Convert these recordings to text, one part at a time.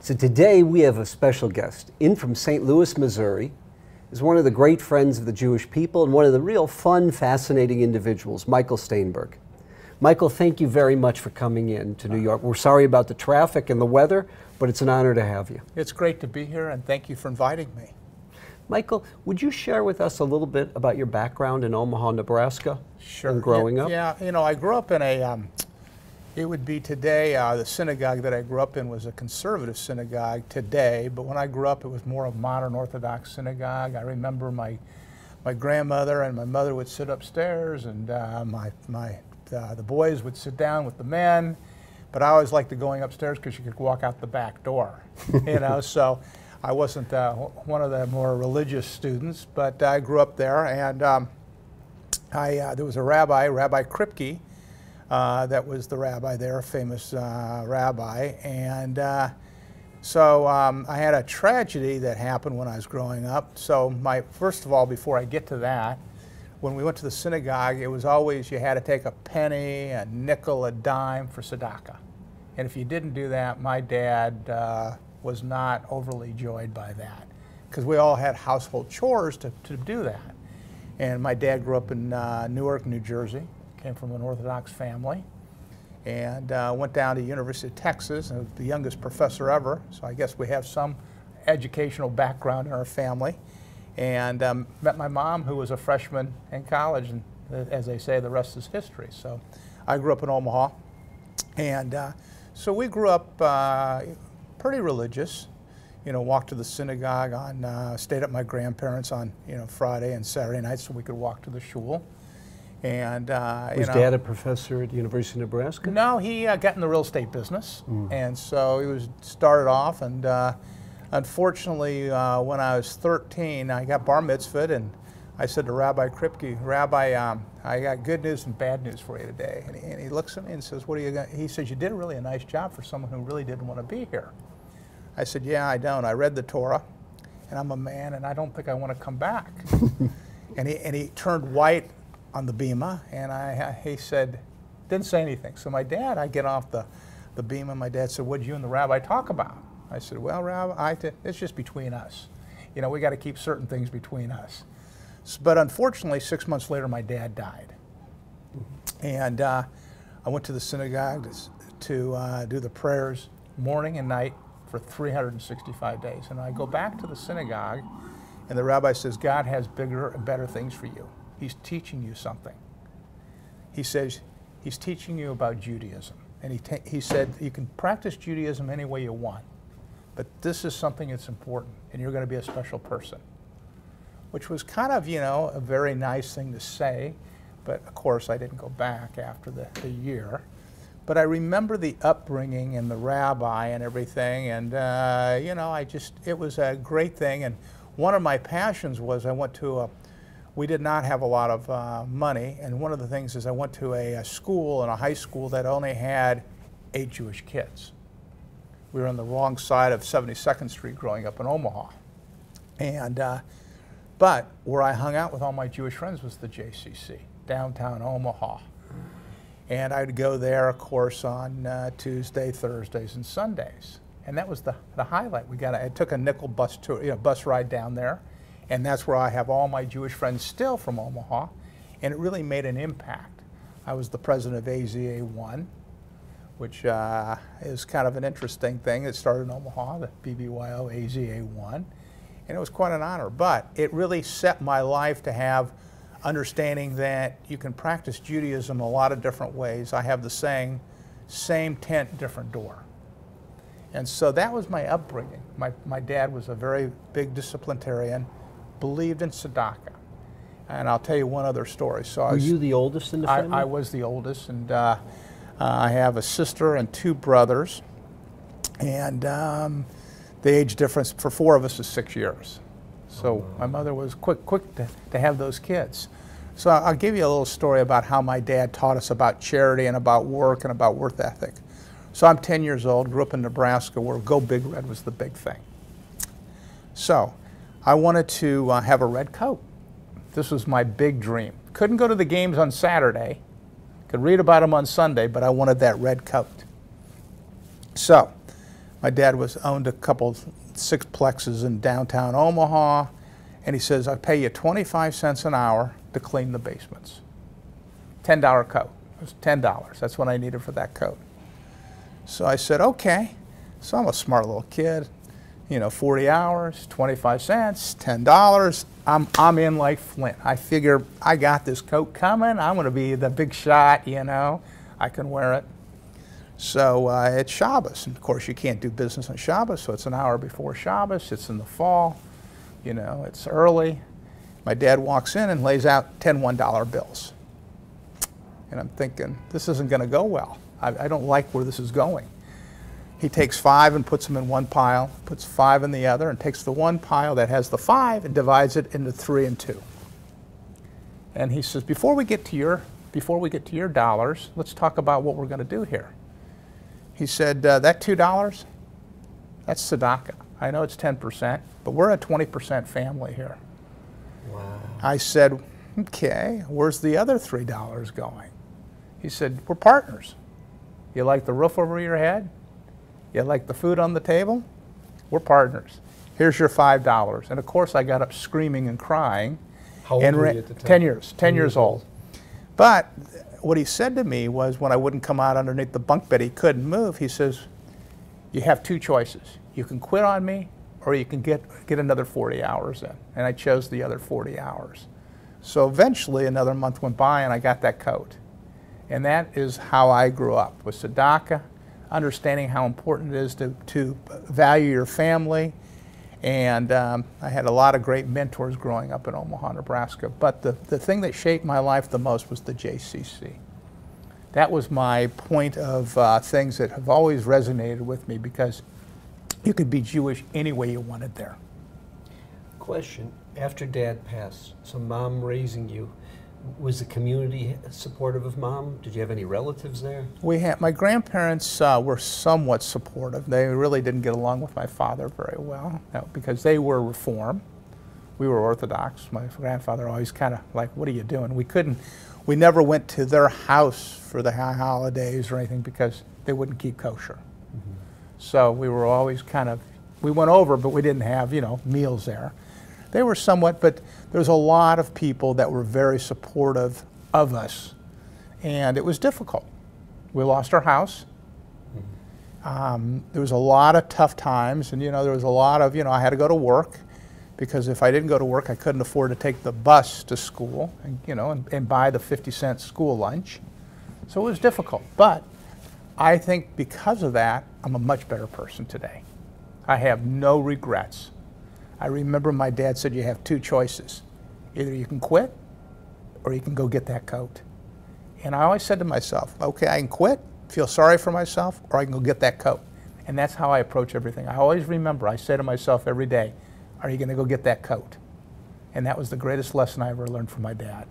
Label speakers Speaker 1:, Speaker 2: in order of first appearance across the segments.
Speaker 1: So today we have a special guest. In from St. Louis, Missouri, is one of the great friends of the Jewish people and one of the real fun, fascinating individuals, Michael Staenberg. Michael, thank you very much for coming in to New York. We're sorry about the traffic and the weather, but it's an honor to have you.
Speaker 2: It's great to be here, and thank you for inviting me.
Speaker 1: Michael, would you share with us a little bit about your background in Omaha, Nebraska?
Speaker 2: Sure.
Speaker 1: And growing up?
Speaker 2: Yeah, you know, I grew up in a, it would be today, the synagogue that I grew up in was a conservative synagogue today, but when I grew up it was more a modern Orthodox synagogue. I remember my grandmother and my mother would sit upstairs, and the boys would sit down with the men, but I always liked the going upstairs because you could walk out the back door, you know, so I wasn't one of the more religious students, but I grew up there, and there was a rabbi, Rabbi Kripke, that was the rabbi there, a famous rabbi, and so I had a tragedy that happened when I was growing up. So first of all, before I get to that, when we went to the synagogue, it was always you had to take a penny, a nickel, a dime for tzedakah. And if you didn't do that, my dad was not overly joyed by that, because we all had household chores to do that. And my dad grew up in Newark, New Jersey, came from an Orthodox family, and went down to University of Texas, and was the youngest professor ever, so I guess we have some educational background in our family. And met my mom, who was a freshman in college, and as they say, the rest is history. So I grew up in Omaha, and so we grew up pretty religious. You know, walked to the synagogue stayed at my grandparents on Friday and Saturday nights so we could walk to the shul. And
Speaker 1: was Dad a professor at the University of Nebraska?
Speaker 2: No, he got in the real estate business, and so he started off, and unfortunately, when I was 13, I got bar mitzvahed, and I said to Rabbi Kripke, Rabbi, I got good news and bad news for you today. And he looks at me and says, what are you going to? He says, you did really a nice job for someone who really didn't want to be here. I said, yeah, I don't. I read the Torah, and I'm a man, and I don't think I want to come back. and he turned white on the bima, and he said, didn't say anything. So my dad, I get off the bima, my dad said, what did you and the rabbi talk about? I said, well, Rabbi, it's just between us. You know, we got to keep certain things between us. But unfortunately, 6 months later, my dad died. And I went to the synagogue to do the prayers morning and night for 365 days. And I go back to the synagogue, and the rabbi says, God has bigger and better things for you. He's teaching you something. He says, he's teaching you about Judaism. And he said, you can practice Judaism any way you want, but this is something that's important, and you're going to be a special person. Which was kind of, a very nice thing to say, but of course I didn't go back after the year. But I remember the upbringing and the rabbi and everything, and it was a great thing. And one of my passions was we did not have a lot of money, and one of the things is I went to a school and a high school that only had 8 Jewish kids. We were on the wrong side of 72nd Street growing up in Omaha. And but where I hung out with all my Jewish friends was the JCCC, downtown Omaha. And I'd go there, of course, on Tuesday, Thursdays, and Sundays. And that was the highlight. I took a nickel bus ride down there, and that's where I have all my Jewish friends still from Omaha, and it really made an impact. I was the president of AZA1, which is kind of an interesting thing. It started in Omaha, the BBYO AZA1. And it was quite an honor, but it really set my life to have understanding that you can practice Judaism a lot of different ways. I have the saying, same tent, different door. And so that was my upbringing. My dad was a very big disciplinarian, believed in tzedakah. And I'll tell you one other story. So
Speaker 1: Were you the oldest in the family?
Speaker 2: I was the oldest, and I have a sister and 2 brothers. And the age difference for 4 of us is 6 years. So my mother was quick to have those kids. So I'll give you a little story about how my dad taught us about charity and about work and about work ethic. So I'm 10 years old, grew up in Nebraska where Go Big Red was the big thing. So I wanted to have a red coat. This was my big dream. Couldn't go to the games on Saturday, could read about them on Sunday, but I wanted that red coat. So My dad owned a couple sixplexes in downtown Omaha, and he says, "I'll pay you 25 cents an hour to clean the basements." $10 coat. It was $10. That's what I needed for that coat. So I said, okay. So I'm a smart little kid. You know, 40 hours, 25 cents, $10. I'm in like Flint. I figure I got this coat coming. I'm going to be the big shot, you know. I can wear it. So it's Shabbos. And of course, you can't do business on Shabbos, so it's an hour before Shabbos. It's in the fall. You know, it's early. My dad walks in and lays out 10 $1 bills. And I'm thinking, this isn't going to go well. I don't like where this is going. He takes 5 and puts them in one pile, puts 5 in the other, and takes the one pile that has the 5 and divides it into 3 and 2. And he says, before we get to your dollars, let's talk about what we're going to do here. He said, that $2, that's tzedakah. I know it's 10%, but we're a 20% family here.
Speaker 1: Wow.
Speaker 2: I said, okay, where's the other $3 going? He said, we're partners. You like the roof over your head? You like the food on the table? We're partners. Here's your $5. And of course, I got up screaming and crying.
Speaker 1: How old were you at the time?
Speaker 2: 10 years, 10 years old. But what he said to me was, when I wouldn't come out underneath the bunk bed, he couldn't move. He says, you have 2 choices. You can quit on me, or you can get another 40 hours in. And I chose the other 40 hours. So eventually, another month went by, and I got that coat. And that is how I grew up, with tzedakah, understanding how important it is to value your family. And I had a lot of great mentors growing up in Omaha, Nebraska. But the thing that shaped my life the most was the JCC. That was my point of things that have always resonated with me, because you could be Jewish any way you wanted there.
Speaker 1: Question, after Dad passed, so Mom raising you, was the community supportive of Mom? Did you have any relatives there?
Speaker 2: My grandparents were somewhat supportive. They really didn't get along with my father very well, because they were Reform. We were Orthodox. My grandfather always kind of like, what are you doing? We never went to their house for the high holidays or anything, because they wouldn't keep kosher. Mm-hmm. So we were always we went over, but we didn't have, meals there. They were somewhat, but there's a lot of people that were very supportive of us, and it was difficult. We lost our house. There was a lot of tough times, and there was a lot of, I had to go to work, because if I didn't go to work, I couldn't afford to take the bus to school, and, and buy the 50-cent school lunch. So it was difficult, but I think because of that, I'm a much better person today. I have no regrets. I remember my dad said, you have 2 choices. Either you can quit, or you can go get that coat. And I always said to myself, okay, I can quit, feel sorry for myself, or I can go get that coat. And that's how I approach everything. I always remember, I say to myself every day, are you going to go get that coat? And that was the greatest lesson I ever learned from my dad.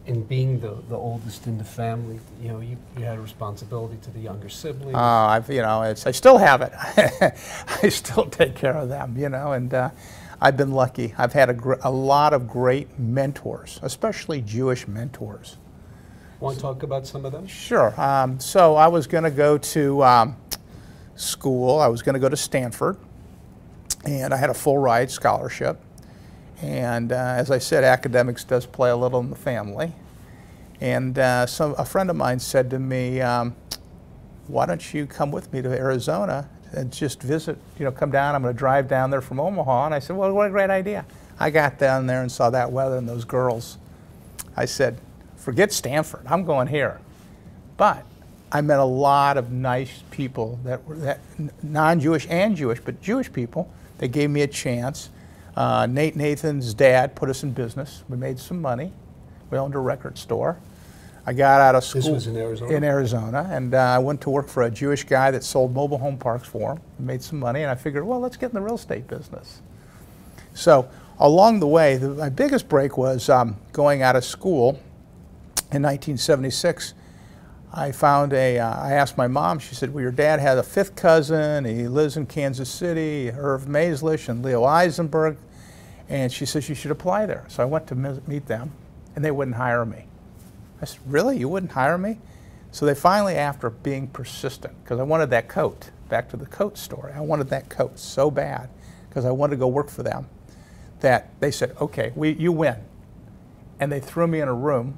Speaker 1: And being the oldest in the family, you had a responsibility to the younger siblings.
Speaker 2: I still have it. I still take care of them, and I've been lucky. I've had a lot of great mentors, especially Jewish mentors.
Speaker 1: Want to talk about some of them?
Speaker 2: Sure. So I was going to go to school. I was going to go to Stanford, and I had a full ride scholarship. And as I said, academics does play a little in the family. And a friend of mine said to me, why don't you come with me to Arizona and just visit, come down. I'm going to drive down there from Omaha. And I said, well, what a great idea. I got down there and saw that weather and those girls. I said, forget Stanford. I'm going here. But I met a lot of nice people that were non-Jewish and Jewish, but Jewish people. They gave me a chance. Nathan's dad put us in business. We made some money. We owned a record store. I got out of school.
Speaker 1: This was in Arizona?
Speaker 2: In Arizona, and I went to work for a Jewish guy that sold mobile home parks for him. We made some money, and I figured, well, let's get in the real estate business. So along the way, my biggest break was going out of school in 1976. I found I asked my mom, she said, well, your dad had a 5th cousin, he lives in Kansas City, Irv Maislish and Leo Eisenberg, and she says you should apply there. So I went to meet them, and they wouldn't hire me. I said, really, you wouldn't hire me? So they finally, after being persistent, because I wanted that coat, back to the coat story, I wanted that coat so bad because I wanted to go work for them, that they said, okay, you win. And they threw me in a room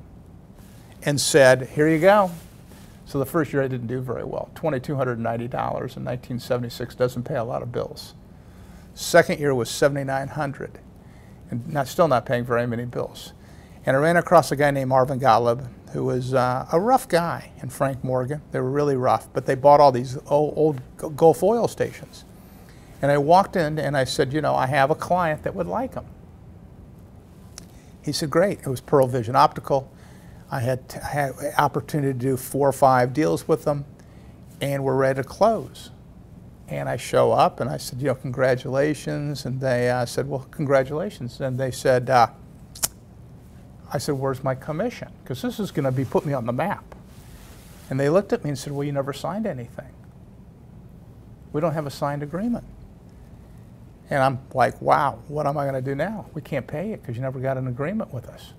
Speaker 2: and said, here you go. So the first year I didn't do very well. $2,290 in 1976 doesn't pay a lot of bills. Second year was $7,900, and still not paying very many bills. And I ran across a guy named Arvin Gottlieb, who was a rough guy, and Frank Morgan. They were really rough, but they bought all these old Gulf oil stations. And I walked in and I said, you know, I have a client that would like them. He said, great. It was Pearl Vision Optical. I had opportunity to do 4 or 5 deals with them, and we're ready to close. And I show up and I said, you know, congratulations. And they said, well, congratulations. And they said, I said, where's my commission? Because this is going to be put me on the map. And they looked at me and said, well, you never signed anything. We don't have a signed agreement. And I'm like, wow, what am I going to do now? We can't pay it because you never got an agreement with us.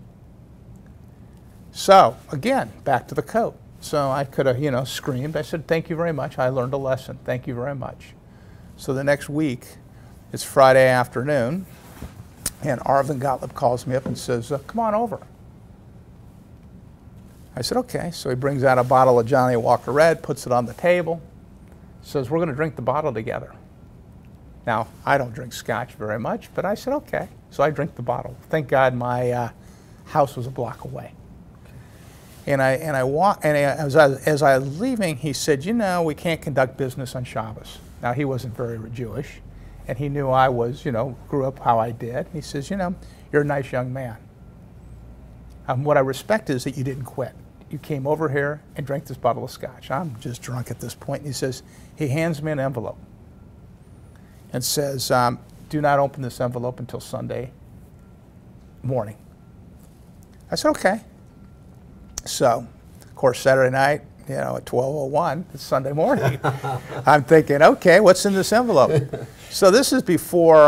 Speaker 2: So again, back to the coat. So I could have, you know, screamed. I said, thank you very much. I learned a lesson. Thank you very much. So the next week, it's Friday afternoon, and Arvin Gottlieb calls me up and says, come on over. I said, okay. So he brings out a bottle of Johnny Walker Red, puts it on the table, says, we're going to drink the bottle together. Now, I don't drink scotch very much, but I said, okay. So I drink the bottle. Thank God my house was a block away. And as I was leaving, he said, you know, we can't conduct business on Shabbos. Now, he wasn't very Jewish, and he knew I was, you know, grew up how I did. He says, you know, you're a nice young man. What I respect is that you didn't quit. You came over here and drank this bottle of scotch. I'm just drunk at this point. And he says, he hands me an envelope and says, do not open this envelope until Sunday morning. I said, okay. So, of course, Saturday night, you know, at 12:01, it's Sunday morning. I'm thinking, okay, what's in this envelope? So this is before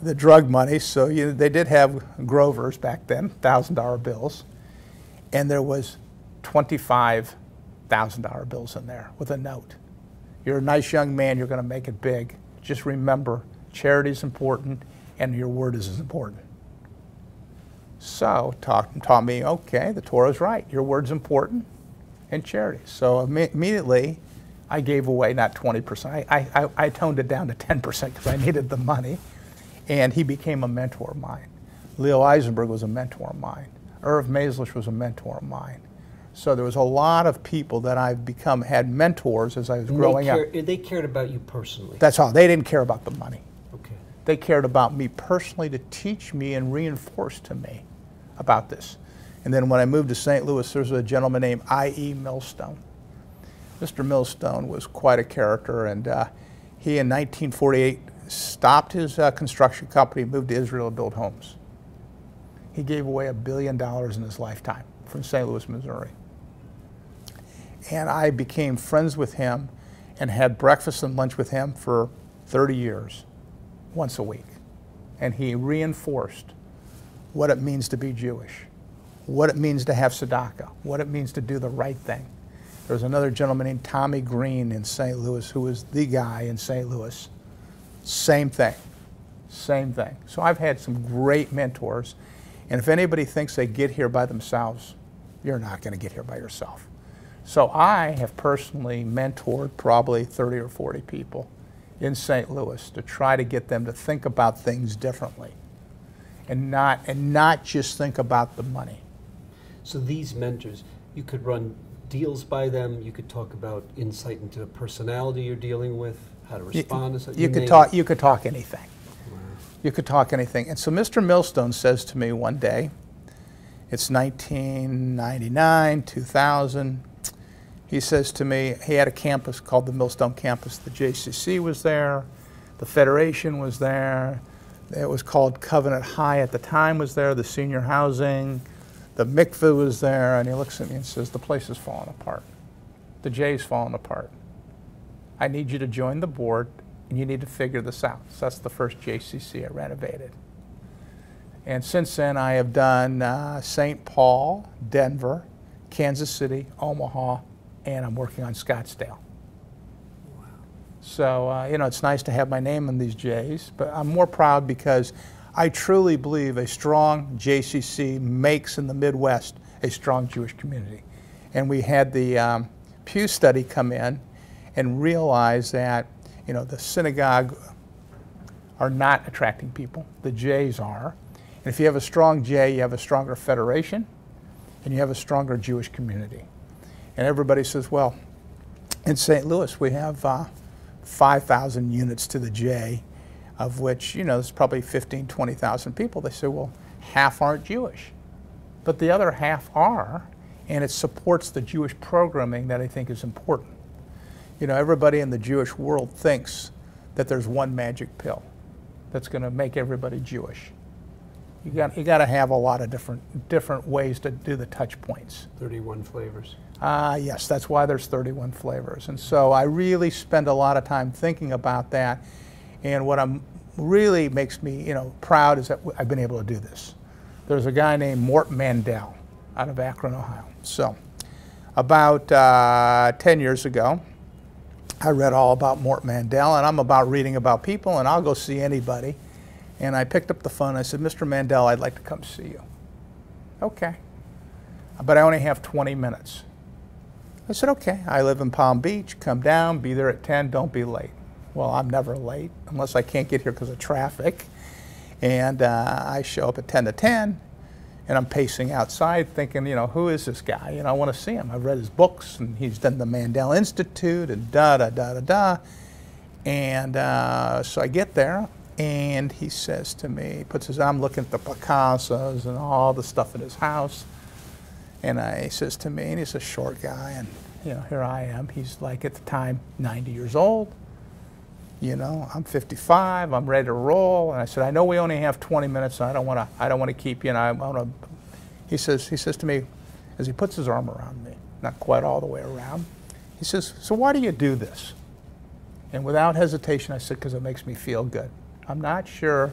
Speaker 2: the drug money. So they did have Grovers back then, $1,000 bills. And there was $25,000 bills in there with a note. You're a nice young man. You're going to make it big. Just remember, charity is important, and your word is as important. So taught me, okay, the Torah's right. Your word's important, and charity. So immediately, I gave away not 20%. I toned it down to 10% because I needed the money, and he became a mentor of mine. Leo Eisenberg was a mentor of mine. Irv Maislish was a mentor of mine. So there was a lot of people that I've had mentors as I was growing up.
Speaker 1: They cared about you personally.
Speaker 2: That's all. They didn't care about the money.
Speaker 1: Okay.
Speaker 2: They cared about me personally to teach me and reinforce to me about this. And then when I moved to St. Louis, there was a gentleman named I.E. Millstone. Mr. Millstone was quite a character, and he in 1948 stopped his construction company, moved to Israel to build homes. He gave away $1 billion in his lifetime from St. Louis, Missouri. And I became friends with him and had breakfast and lunch with him for 30 years, once a week. And he reinforced what it means to be Jewish, what it means to have tzedakah, what it means to do the right thing. There was another gentleman named Tommy Green in St. Louis who was the guy in St. Louis. Same thing, same thing. So I've had some great mentors, and if anybody thinks they get here by themselves, you're not going to get here by yourself. So I have personally mentored probably 30 or 40 people in St. Louis to try to get them to think about things differently and not just think about the money.
Speaker 1: So these mentors, you could run deals by them, you could talk about insight into the personality you're dealing with, how to respond to something.
Speaker 2: You could talk anything. Wow. You could talk anything. And so Mr. Millstone says to me one day, it's 1999, 2000, he says to me, he had a campus called the Millstone Campus. The JCCC was there, the Federation was there, it was called Covenant High at the time was there, the senior housing, the mikveh was there, and he looks at me and says, the place is falling apart. The J's falling apart. I need you to join the board, and you need to figure this out. So that's the first JCC I renovated. And since then, I have done St. Paul, Denver, Kansas City, Omaha, and I'm working on Scottsdale. So, you know, it's nice to have my name in these J's, but I'm more proud because I truly believe a strong JCC makes in the Midwest a strong Jewish community. And we had the Pew study come in and realize that, you know, the synagogue are not attracting people. The J's are. And if you have a strong J, you have a stronger federation, and you have a stronger Jewish community. And everybody says, well, in St. Louis, we have 5,000 units to the J, of which, you know, there's probably 15, 20,000 people. They say, well, half aren't Jewish. But the other half are, and it supports the Jewish programming that I think is important. You know, everybody in the Jewish world thinks that there's one magic pill that's going to make everybody Jewish. You got to have a lot of different ways to do the touch points.
Speaker 1: 31 flavors.
Speaker 2: Yes, that's why there's 31 flavors. And so I really spend a lot of time thinking about that. And what really makes me, you know, proud is that I've been able to do this. There's a guy named Mort Mandel out of Akron, Ohio. So about 10 years ago, I read all about Mort Mandel, and I'm about reading about people, and I'll go see anybody. And I picked up the phone and I said, Mr. Mandel, I'd like to come see you. Okay. But I only have 20 minutes. I said, okay, I live in Palm Beach, come down, be there at 10, don't be late. Well, I'm never late unless I can't get here because of traffic. And I show up at 10 to 10, and I'm pacing outside thinking, you know, who is this guy? You know, I want to see him. I've read his books, and he's done the Mandel Institute, and da-da-da-da-da. And so I get there, and he says to me, I'm looking at the Picassos and all the stuff in his house. And he says to me, and he's a short guy, and, you know, here I am. He's like, at the time, 90 years old. You know, I'm 55, I'm ready to roll. And I said, I know we only have 20 minutes, and I don't want to keep you. And he says to me, as he puts his arm around me, not quite all the way around, he says, so why do you do this? And without hesitation, I said, because it makes me feel good. I'm not sure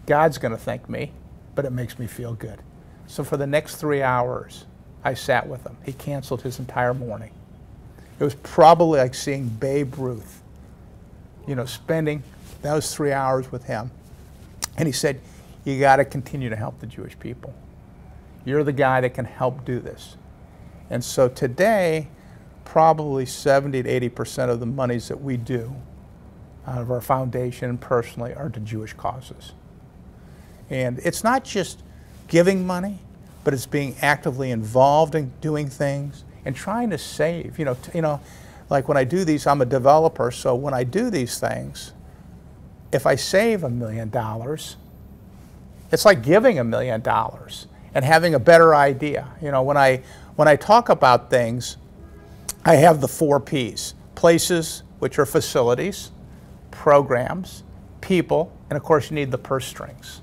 Speaker 2: God's going to thank me, but it makes me feel good. So for the next 3 hours, I sat with him. He canceled his entire morning. It was probably like seeing Babe Ruth, you know, spending those 3 hours with him. And he said, you got to continue to help the Jewish people. You're the guy that can help do this. And so today, probably 70 to 80% of the monies that we do out of our foundation personally are to Jewish causes. And it's not just giving money, but it's being actively involved in doing things and trying to save. You know, like when I do these, I'm a developer, so when I do these things, if I save $1 million, it's like giving $1 million and having a better idea. You know, when I talk about things, I have the 4 P's: places, which are facilities, programs, people, and of course you need the purse strings.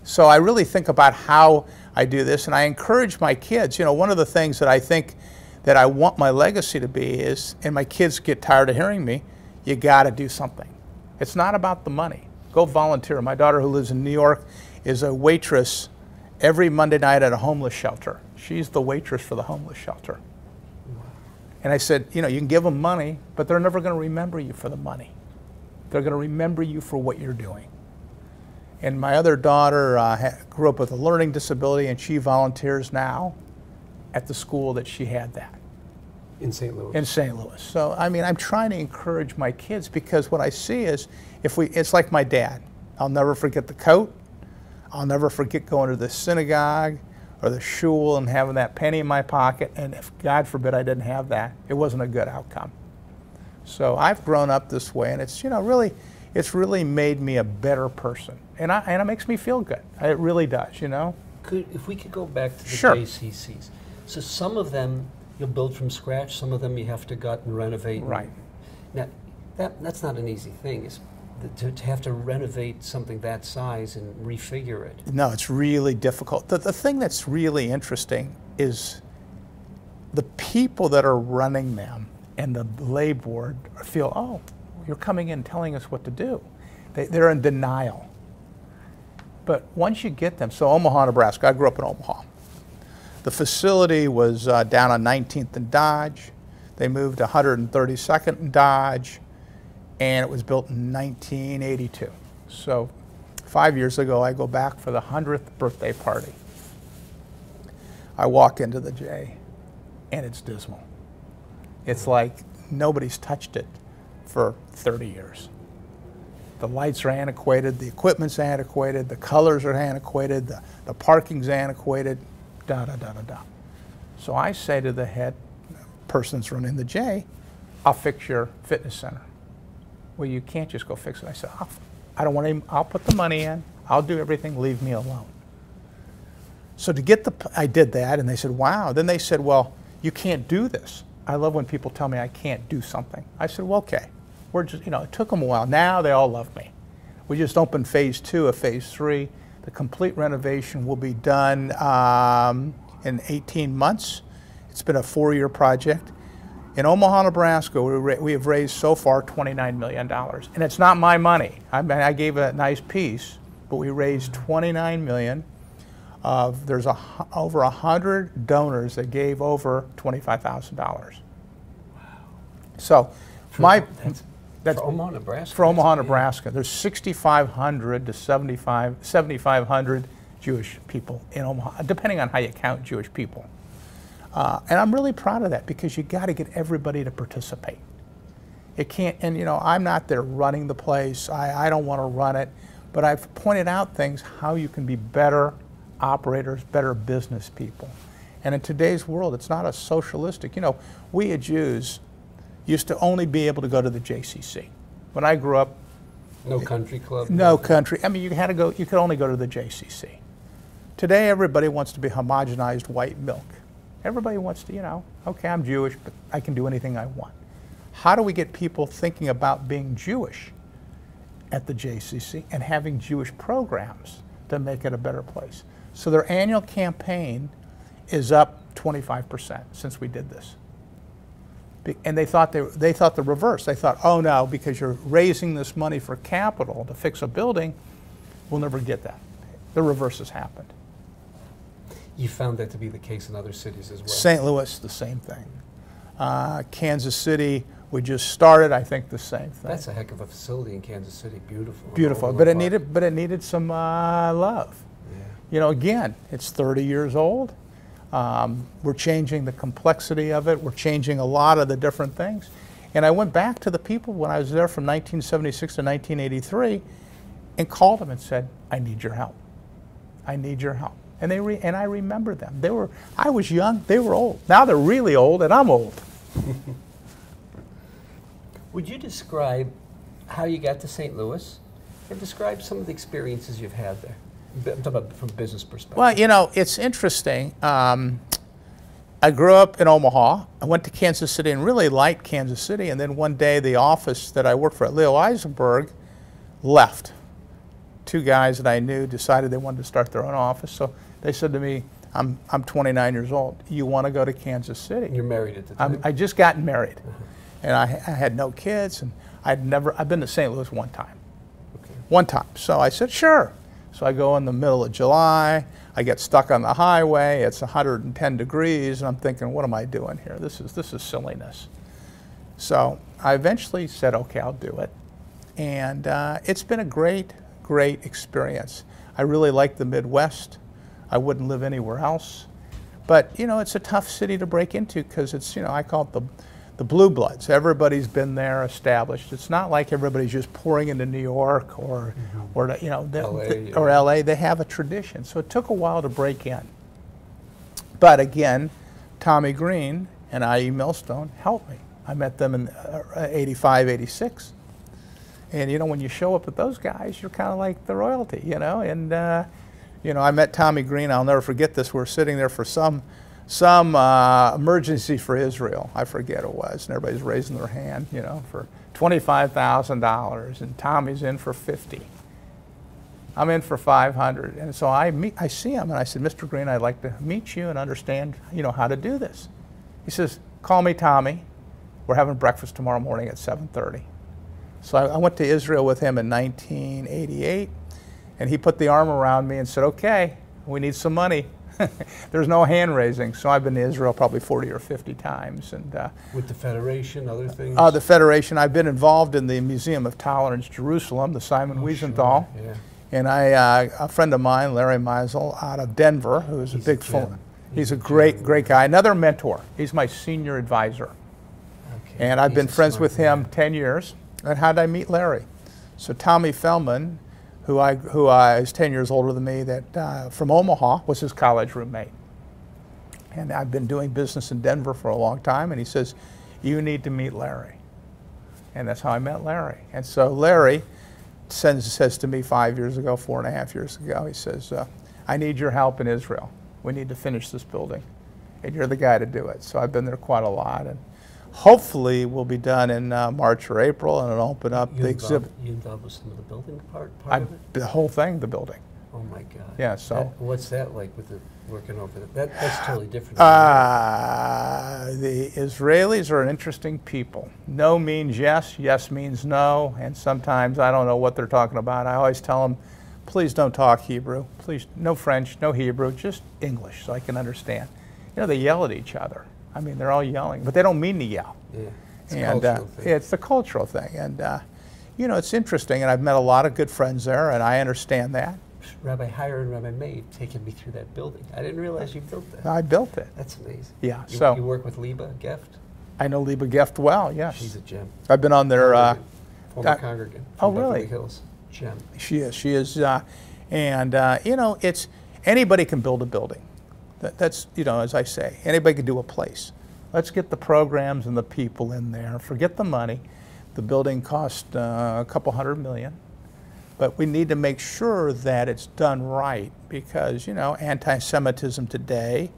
Speaker 2: So I really think about how I do this, and I encourage my kids. You know, one of the things that I think that I want my legacy to be is, and my kids get tired of hearing me, you got to do something. It's not about the money. Go volunteer. My daughter, who lives in New York, is a waitress every Monday night at a homeless shelter. She's the waitress for the homeless shelter. And I said, you know, you can give them money, but they're never going to remember you for the money. They're going to remember you for what you're doing. And my other daughter grew up with a learning disability, and she volunteers now at the school that she had that.
Speaker 1: In St. Louis.
Speaker 2: In St. Louis. So, I mean, I'm trying to encourage my kids, because what I see is, it's like my dad. I'll never forget the coat. I'll never forget going to the synagogue or the shul and having that penny in my pocket. And if, God forbid, I didn't have that, it wasn't a good outcome. So I've grown up this way, and it's, you know, really, it's really made me a better person. And it makes me feel good. It really does, you know.
Speaker 1: If we could go back to the
Speaker 2: Sure.
Speaker 1: JCCs. So some of them you'll build from scratch, some of them you have to gut and renovate.
Speaker 2: Right.
Speaker 1: Now, that's not an easy thing, is to have to renovate something that size and refigure it.
Speaker 2: No, it's really difficult. The thing that's really interesting is the people that are running them and the lay board feel, oh, you're coming in telling us what to do. They're in denial. But once you get them, so Omaha, Nebraska, I grew up in Omaha. The facility was down on 19th and Dodge. They moved to 132nd and Dodge, and it was built in 1982. So 5 years ago, I go back for the 100th birthday party. I walk into the J, and it's dismal. It's like nobody's touched it for 30 years. The lights are antiquated, the equipment's antiquated, the colors are antiquated, the parking's antiquated, da-da-da-da-da. So I say to the head person's running the J, I'll fix your fitness center. Well, you can't just go fix it. I said, I don't want to, I'll put the money in, I'll do everything, leave me alone. So to get I did that, and they said, wow. Then they said, well, you can't do this. I love when people tell me I can't do something. I said, well, okay. We're just, it took them a while. Now they all love me. We just opened phase 2 of phase 3. The complete renovation will be done in 18 months. It's been a 4-year project. In Omaha, Nebraska, we have raised so far $29 million. And it's not my money. I mean, I gave a nice piece, but we raised $29 million. There's over 100 donors that gave over $25,000. Wow. So
Speaker 1: that's for Omaha, Nebraska?
Speaker 2: For Omaha, Nebraska. There's 6,500 to 7,500 Jewish people in Omaha, depending on how you count Jewish people. And I'm really proud of that, because you got to get everybody to participate. It can't, and I'm not there running the place. I don't want to run it, but I've pointed out things, how you can be better operators, better business people. And in today's world, it's not a socialistic, we as Jews used to only be able to go to the JCC. When I grew up,
Speaker 1: no country club?
Speaker 2: No country. I mean, you could only go to the JCC. Today, everybody wants to be homogenized white milk. Everybody wants to, okay, I'm Jewish, but I can do anything I want. How do we get people thinking about being Jewish at the JCC and having Jewish programs to make it a better place? So their annual campaign is up 25% since we did this. And they thought the reverse. They thought, oh no, because you're raising this money for capital to fix a building, we'll never get that. The reverse has happened.
Speaker 1: You found that to be the case in other cities as well?
Speaker 2: St. Louis, the same thing. Kansas City, we just started, I think, the same thing.
Speaker 1: That's a heck of a facility in Kansas City. Beautiful.
Speaker 2: Beautiful, but it needed some love. Yeah. Again, it's 30 years old. We're changing the complexity of it. We're changing a lot of the different things. And I went back to the people when I was there from 1976 to 1983 and called them and said, I need your help. I need your help. And I remember them. I was young, they were old. Now they're really old, and I'm old.
Speaker 1: Would you describe how you got to St. Louis and describe some of the experiences you've had there? I'm talking about from a business perspective.
Speaker 2: Well, it's interesting. I grew up in Omaha. I went to Kansas City and really liked Kansas City. And then one day, the office that I worked for at Leo Eisenberg left. 2 guys that I knew decided they wanted to start their own office. So they said to me, I'm 29 years old. You want to go to Kansas City?
Speaker 1: You're married at the time?
Speaker 2: I just gotten married. And I had no kids. And I've been to St. Louis one time.
Speaker 1: Okay.
Speaker 2: One time. So I said, sure. So I go in the middle of July, I get stuck on the highway, it's 110 degrees, and I'm thinking, what am I doing here? This is silliness. So I eventually said, okay, I'll do it. And it's been a great experience. I really like the Midwest. I wouldn't live anywhere else. But, it's a tough city to break into because it's, I call it the blue bloods. Everybody's been there, established. It's not like everybody's just pouring into New York or LA. They have a tradition. So it took a while to break in. But again, Tommy Green and I.E. Millstone helped me. I met them in 85, 86. And when you show up with those guys, you're kind of like the royalty, And I met Tommy Green. I'll never forget this. We're sitting there for some emergency for Israel. I forget it was, and everybody's raising their hand, for $25,000, and Tommy's in for 50. I'm in for 500, and so I see him, and I said, Mr. Green, I'd like to meet you and understand, how to do this. He says, call me Tommy. We're having breakfast tomorrow morning at 7:30. So I went to Israel with him in 1988, and he put the arm around me and said, okay, we need some money. There's no hand raising. So I've been to Israel probably 40 or 50 times. And
Speaker 1: with the Federation, other things?
Speaker 2: The Federation, I've been involved in the Museum of Tolerance, Jerusalem, the Simon Wiesenthal.
Speaker 1: Sure. Yeah.
Speaker 2: And a friend of mine, Larry Meisel, out of Denver, who's a big fan. He's a great guy. Another mentor. He's my senior advisor. Okay. And I've been friends with him 10 years. And how did I meet Larry? So Tommy Fellman, who is 10 years older than me, that from Omaha, was his college roommate. And I've been doing business in Denver for a long time, and he says, you need to meet Larry. And that's how I met Larry. And so Larry says to me 5 years ago, 4.5 years ago, he says, I need your help in Israel. We need to finish this building, and you're the guy to do it. So I've been there quite a lot, and hopefully we'll be done in March or April, and it'll open up the exhibit.
Speaker 1: You involved with some of the building part of it?
Speaker 2: The whole thing, the building.
Speaker 1: Oh my God.
Speaker 2: Yeah, so.
Speaker 1: What's that like with the working over there? That's totally different.
Speaker 2: The Israelis are an interesting people. No means yes, yes means no, and sometimes I don't know what they're talking about. I always tell them, please don't talk Hebrew. Please, no French, no Hebrew, just English so I can understand. You know, they yell at each other. I mean, they're all yelling, but they don't mean to yell.
Speaker 1: Yeah,
Speaker 2: it's the cultural thing. And, you know, it's interesting, and I've met a lot of good friends there, and I understand that.
Speaker 1: Rabbi Hire and Rabbi May taking me through that building. I didn't realize you built that.
Speaker 2: I built it.
Speaker 1: That's amazing.
Speaker 2: Yeah.
Speaker 1: You work with Liba Geft?
Speaker 2: I know Liba Geft well, yes.
Speaker 1: She's a gem.
Speaker 2: I've been on their...
Speaker 1: former congregant.
Speaker 2: Oh, really?
Speaker 1: Beverly Hills. Gem.
Speaker 2: She is. And, you know, it's anybody can build a building. That's, you know, as I say, anybody can do a place. Let's get the programs and the people in there. Forget the money. The building cost a couple $100 million. But we need to make sure that it's done right because, you know, anti-Semitism today,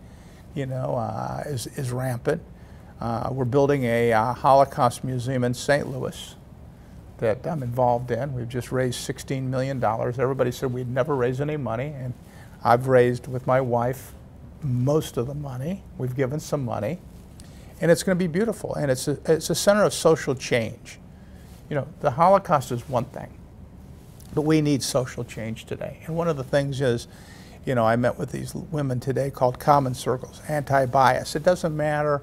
Speaker 2: you know, is rampant. We're building a Holocaust Museum in St. Louis that I'm involved in. We've just raised $16 million. Everybody said we'd never raise any money, and I've raised with my wife most of the money. We've given some money, and it's going to be beautiful. And it's a center of social change. You know, the Holocaust is one thing, but we need social change today. And one of the things is, you know, I met with these women today called Common Circles, anti-bias. It doesn't matter,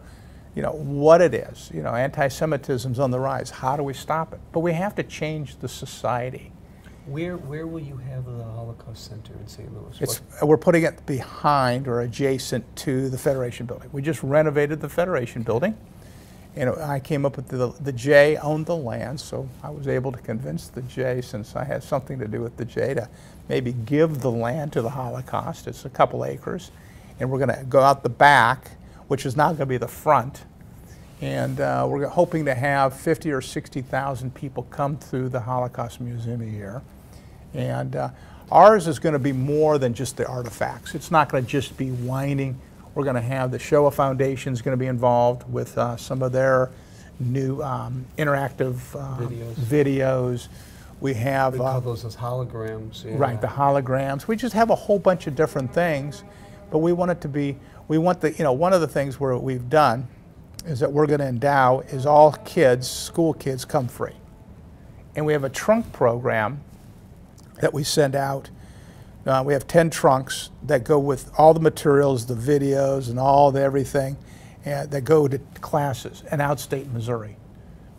Speaker 2: you know, what it is. You know, anti-Semitism's on the rise. How do we stop it? But we have to change the society.
Speaker 1: Where will you have the Holocaust Center in St. Louis?
Speaker 2: We're putting it behind or adjacent to the Federation building. We just renovated the Federation building. And I came up with the J owned the land, so I was able to convince the J, since I had something to do with the J, to maybe give the land to the Holocaust. It's a couple acres. And we're going to go out the back, which is now going to be the front. And we're hoping to have 50 or 60,000 people come through the Holocaust Museum a year. And ours is going to be more than just the artifacts. It's not going to just be whining. We're going to have the Shoah Foundation is going to be involved with some of their new interactive videos. We have...
Speaker 1: We call those as holograms. Yeah.
Speaker 2: Right, the holograms. We just have a whole bunch of different things, but we want it to be, we want the, you know, one of the things we've done is that we're going to endow is all kids, school kids, come free. And we have a trunk program that we send out. We have 10 trunks that go with all the materials, the videos, and all the everything that go to classes in outstate Missouri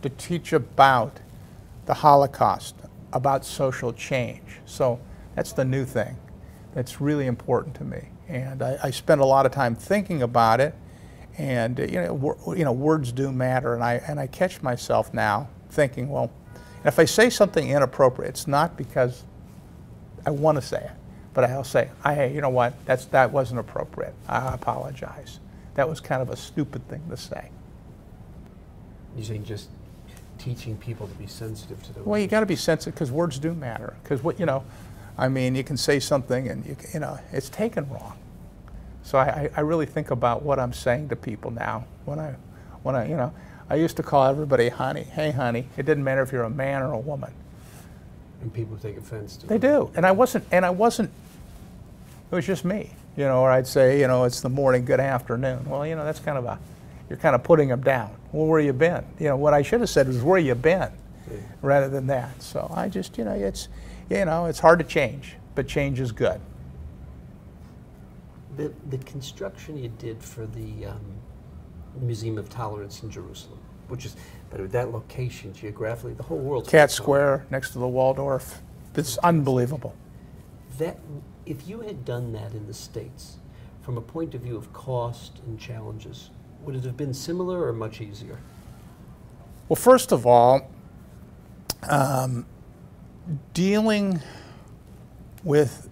Speaker 2: to teach about the Holocaust, about social change. So that's the new thing that's really important to me. And I spend a lot of time thinking about it. And you know, words do matter. And I catch myself now thinking, well, if I say something inappropriate, it's not because I want to say it. But I'll say, hey, you know what, that wasn't appropriate. I apologize. That was kind of a stupid thing to say.
Speaker 1: You're saying just teaching people to be sensitive to those?
Speaker 2: Well, you got to be sensitive because words do matter. Because what, you know, I mean, you can say something and you know, it's taken wrong. So I really think about what I'm saying to people now. When I you know, I used to call everybody honey. Hey, honey. It didn't matter if you're a man or a woman.
Speaker 1: And people take offense to it.
Speaker 2: They do. And I wasn't, it was just me, you know, or I'd say, you know, it's the morning, good afternoon. Well, you know, that's kind of you're kind of putting them down. Well, where you been? You know, what I should have said was, where you been, rather than that. So I just, you know, it's hard to change, but change is good.
Speaker 1: The construction you did for the Museum of Tolerance in Jerusalem, which is, but at that location geographically, the whole world's
Speaker 2: Cat Square next to the Waldorf. It's unbelievable.
Speaker 1: That, if you had done that in the States, from a point of view of cost and challenges, would it have been similar or much easier?
Speaker 2: Well, first of all, dealing with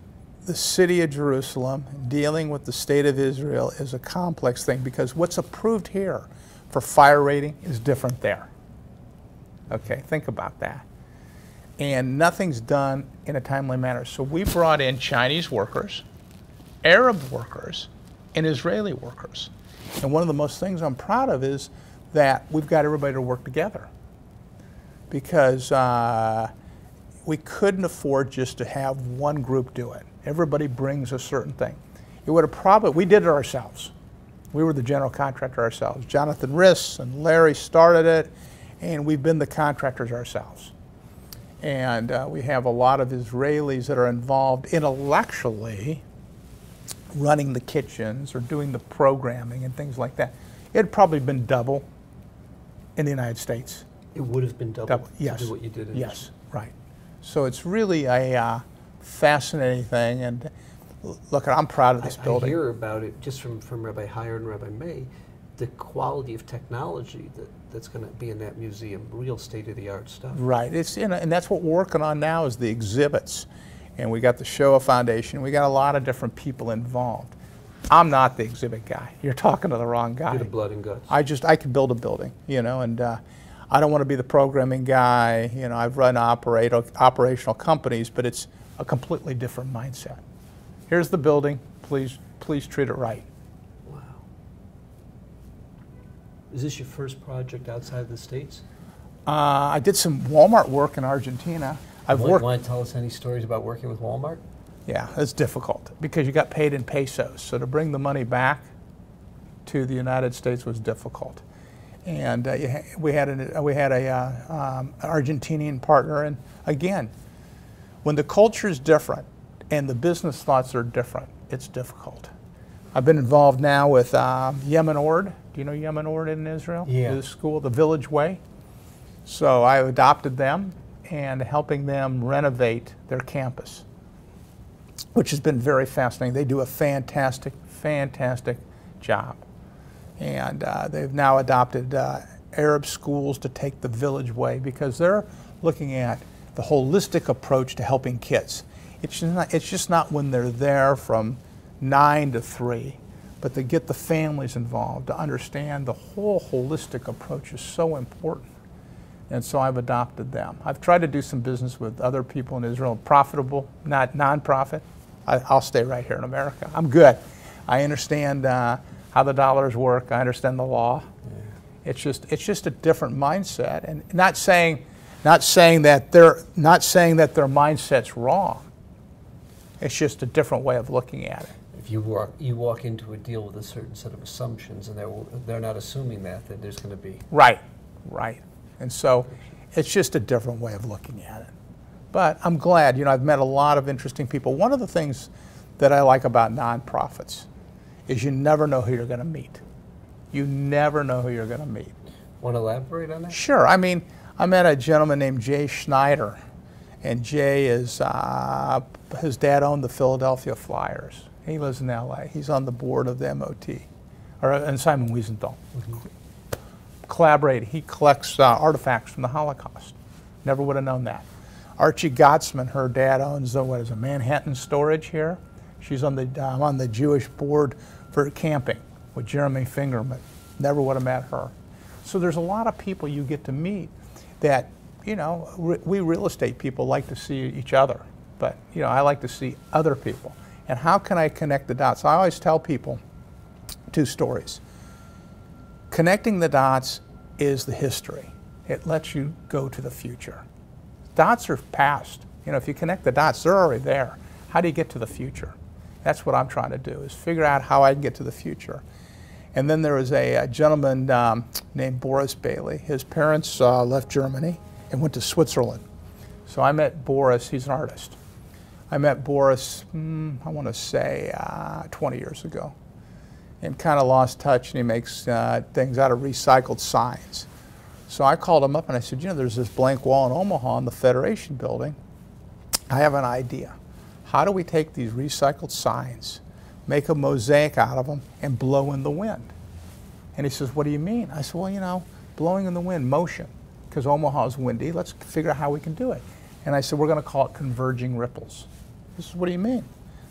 Speaker 2: the city of Jerusalem, dealing with the state of Israel is a complex thing because what's approved here for fire rating is different there. Okay, think about that. And nothing's done in a timely manner. So we brought in Chinese workers, Arab workers, and Israeli workers. And one of the most things I'm proud of is that we've got everybody to work together because we couldn't afford just to have one group do it. Everybody brings a certain thing. It would have probably, we did it ourselves. We were the general contractor ourselves. Jonathan Riss and Larry started it, and we've been the contractors ourselves. And we have a lot of Israelis that are involved intellectually running the kitchens or doing the programming and things like that. It had probably been double in the United States.
Speaker 1: It would have been double
Speaker 2: yes.
Speaker 1: to do what you did in
Speaker 2: Yes, right. So it's really a fascinating thing, and look, I'm proud of this building.
Speaker 1: I hear about it just from Rabbi Heyer and Rabbi May, the quality of technology that's going to be in that museum, real state-of-the-art stuff.
Speaker 2: Right, and that's what we're working on now is the exhibits. And we got the Shoah Foundation. We got a lot of different people involved. I'm not the exhibit guy. You're talking to the wrong guy.
Speaker 1: You're the blood and guts.
Speaker 2: I can build a building, you know, and I don't want to be the programming guy. You know, I've run operational companies, but it's a completely different mindset. Here's the building. Please treat it right.
Speaker 1: Wow. Is this your first project outside the States?
Speaker 2: I did some Walmart work in Argentina.
Speaker 1: Want to tell us any stories about working with Walmart?
Speaker 2: Yeah, it's difficult because you got paid in pesos. So to bring the money back to the United States was difficult. And we had an Argentinian partner. And again, when the culture is different and the business thoughts are different, it's difficult. I've been involved now with Yemen Ord. Do you know Yemen Ord in Israel?
Speaker 1: Yeah.
Speaker 2: The school, the Village Way. So I adopted them and helping them renovate their campus, which has been very fascinating. They do a fantastic, fantastic job. And they've now adopted Arab schools to take the Village Way because they're looking at the holistic approach to helping kids. It's just not when they're there from 9 to 3, but to get the families involved, to understand the whole holistic approach is so important. And so I've adopted them. I've tried to do some business with other people in Israel, profitable, not nonprofit. I'll stay right here in America. I'm good. I understand how the dollars work. I understand the law. Yeah. It's just a different mindset, and not saying that their mindset's wrong. It's just a different way of looking at it.
Speaker 1: If you walk into a deal with a certain set of assumptions, and they're not assuming that there's going to be
Speaker 2: right. And so it's just a different way of looking at it. But I'm glad, you know, I've met a lot of interesting people. One of the things that I like about nonprofits is you never know who you're going to meet. You never know who you're going to meet.
Speaker 1: Want to elaborate on that?
Speaker 2: Sure. I mean, I met a gentleman named Jay Schneider, and Jay is, his dad owned the Philadelphia Flyers. He lives in LA. He's on the board of the MOT, and Simon Wiesenthal. Mm-hmm. Collaborating. He collects artifacts from the Holocaust. Never would have known that. Archie Gottsman, her dad owns Manhattan Storage here. She's on the Jewish board for camping with Jeremy Fingerman. Never would have met her. So there's a lot of people you get to meet that, you know, we real estate people like to see each other, but, you know, I like to see other people. And how can I connect the dots? I always tell people 2 stories. Connecting the dots is the history. It lets you go to the future. Dots are past. You know, if you connect the dots, they're already there. How do you get to the future? That's what I'm trying to do, is figure out how I can get to the future. And then there was a gentleman named Boris Bailey. His parents left Germany and went to Switzerland. So I met Boris. He's an artist. I met Boris, I want to say 20 years ago, and kind of lost touch, and he makes things out of recycled signs. So I called him up and I said, you know, there's this blank wall in Omaha in the Federation building. I have an idea. How do we take these recycled signs, make a mosaic out of them, and blow in the wind? And he says, what do you mean? I said, well, you know, blowing in the wind, motion, because Omaha is windy. Let's figure out how we can do it. And I said, we're going to call it converging ripples. He says, what do you mean?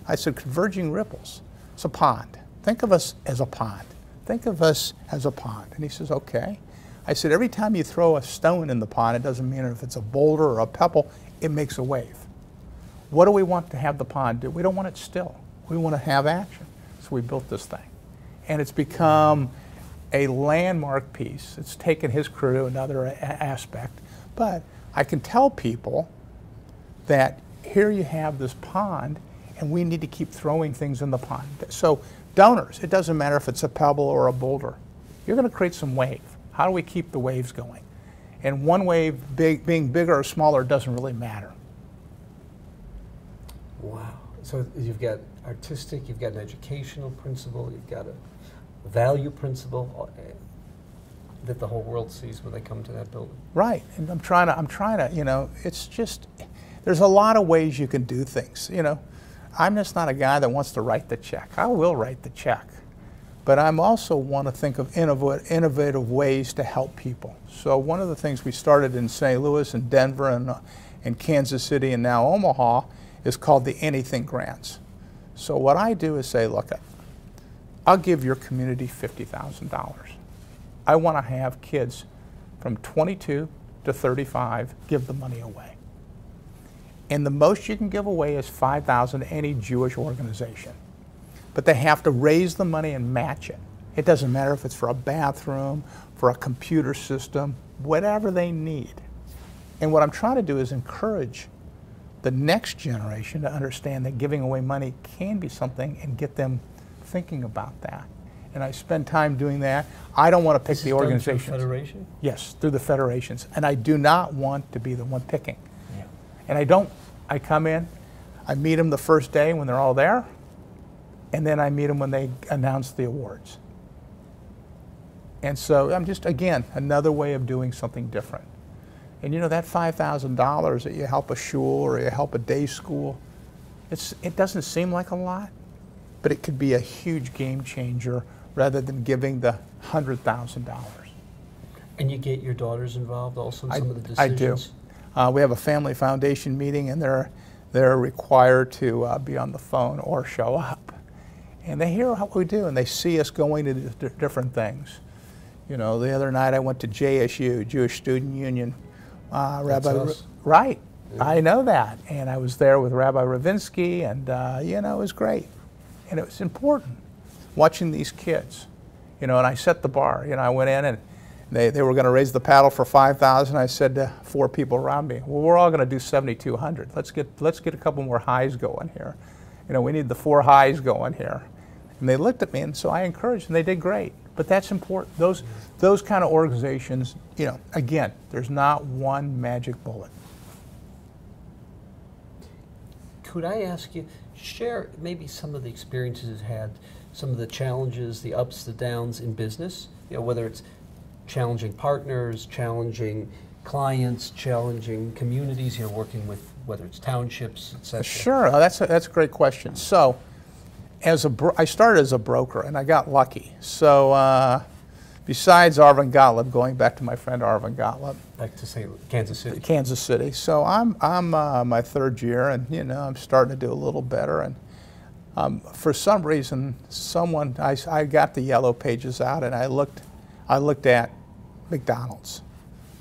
Speaker 2: I said, converging ripples. It's a pond. Think of us as a pond. Think of us as a pond. And he says, okay. I said, every time you throw a stone in the pond, it doesn't matter if it's a boulder or a pebble, it makes a wave. What do we want to have the pond do? We don't want it still. We want to have action. So we built this thing. And it's become a landmark piece. It's taken his crew to another aspect. But I can tell people that here you have this pond, and we need to keep throwing things in the pond. So donors, it doesn't matter if it's a pebble or a boulder. You're going to create some wave. How do we keep the waves going? And one wave being bigger or smaller doesn't really matter.
Speaker 1: Wow. So you've got artistic, you've got an educational principle, you've got a value principle that the whole world sees when they come to that building.
Speaker 2: Right. And I'm trying to, you know, it's just, there's a lot of ways you can do things. You know, I'm just not a guy that wants to write the check. I will write the check. But I also want to think of innovative ways to help people. So one of the things we started in St. Louis and Denver and Kansas City and now Omaha is called the Anything Grants. So what I do is say, look, I'll give your community $50,000. I want to have kids from 22 to 35 give the money away. And the most you can give away is $5,000 to any Jewish organization. But they have to raise the money and match it. It doesn't matter if it's for a bathroom, for a computer system, whatever they need. And what I'm trying to do is encourage the next generation to understand that giving away money can be something and get them thinking about that. And I spend time doing that. I don't want to pick the organizations.
Speaker 1: Through the Federation?
Speaker 2: Yes, through the federations. And I do not want to be the one picking.
Speaker 1: Yeah.
Speaker 2: And I don't. I come in, I meet them the first day when they're all there, and then I meet them when they announce the awards. And so I'm just, again, another way of doing something different. And you know, that $5,000 that you help a shul or you help a day school, it doesn't seem like a lot, but it could be a huge game changer rather than giving the $100,000.
Speaker 1: And you get your daughters involved also in some of the decisions?
Speaker 2: I do. We have a family foundation meeting, and they're required to be on the phone or show up. And they hear what we do, and they see us going to different things. You know, the other night I went to JSU, Jewish Student Union. Right, yeah. I know that. And I was there with Rabbi Ravinsky, and you know, it was great. And it was important, watching these kids. You know, and I set the bar. You know, I went in, and they were going to raise the paddle for $5,000. I said to 4 people around me, well, we're all going to do $7,200. Let's get a couple more highs going here. You know, we need the 4 highs going here. And they looked at me, and so I encouraged them. They did great. But that's important. Those kind of organizations, you know, again, there's not one magic bullet.
Speaker 1: Could I ask you, share maybe some of the experiences you've had, some of the challenges, the ups, the downs in business, you know, whether it's challenging partners, challenging clients, challenging communities you're working with, whether it's townships, et cetera.
Speaker 2: Sure, that's a great question. So, I started as a broker, and I got lucky. So, besides Arvin Gottlieb, going back to my friend Arvin Gottlieb,
Speaker 1: back to Kansas City. Kansas
Speaker 2: City. So I'm my 3rd year, and you know, I'm starting to do a little better. And for some reason, I got the yellow pages out, and I looked at McDonald's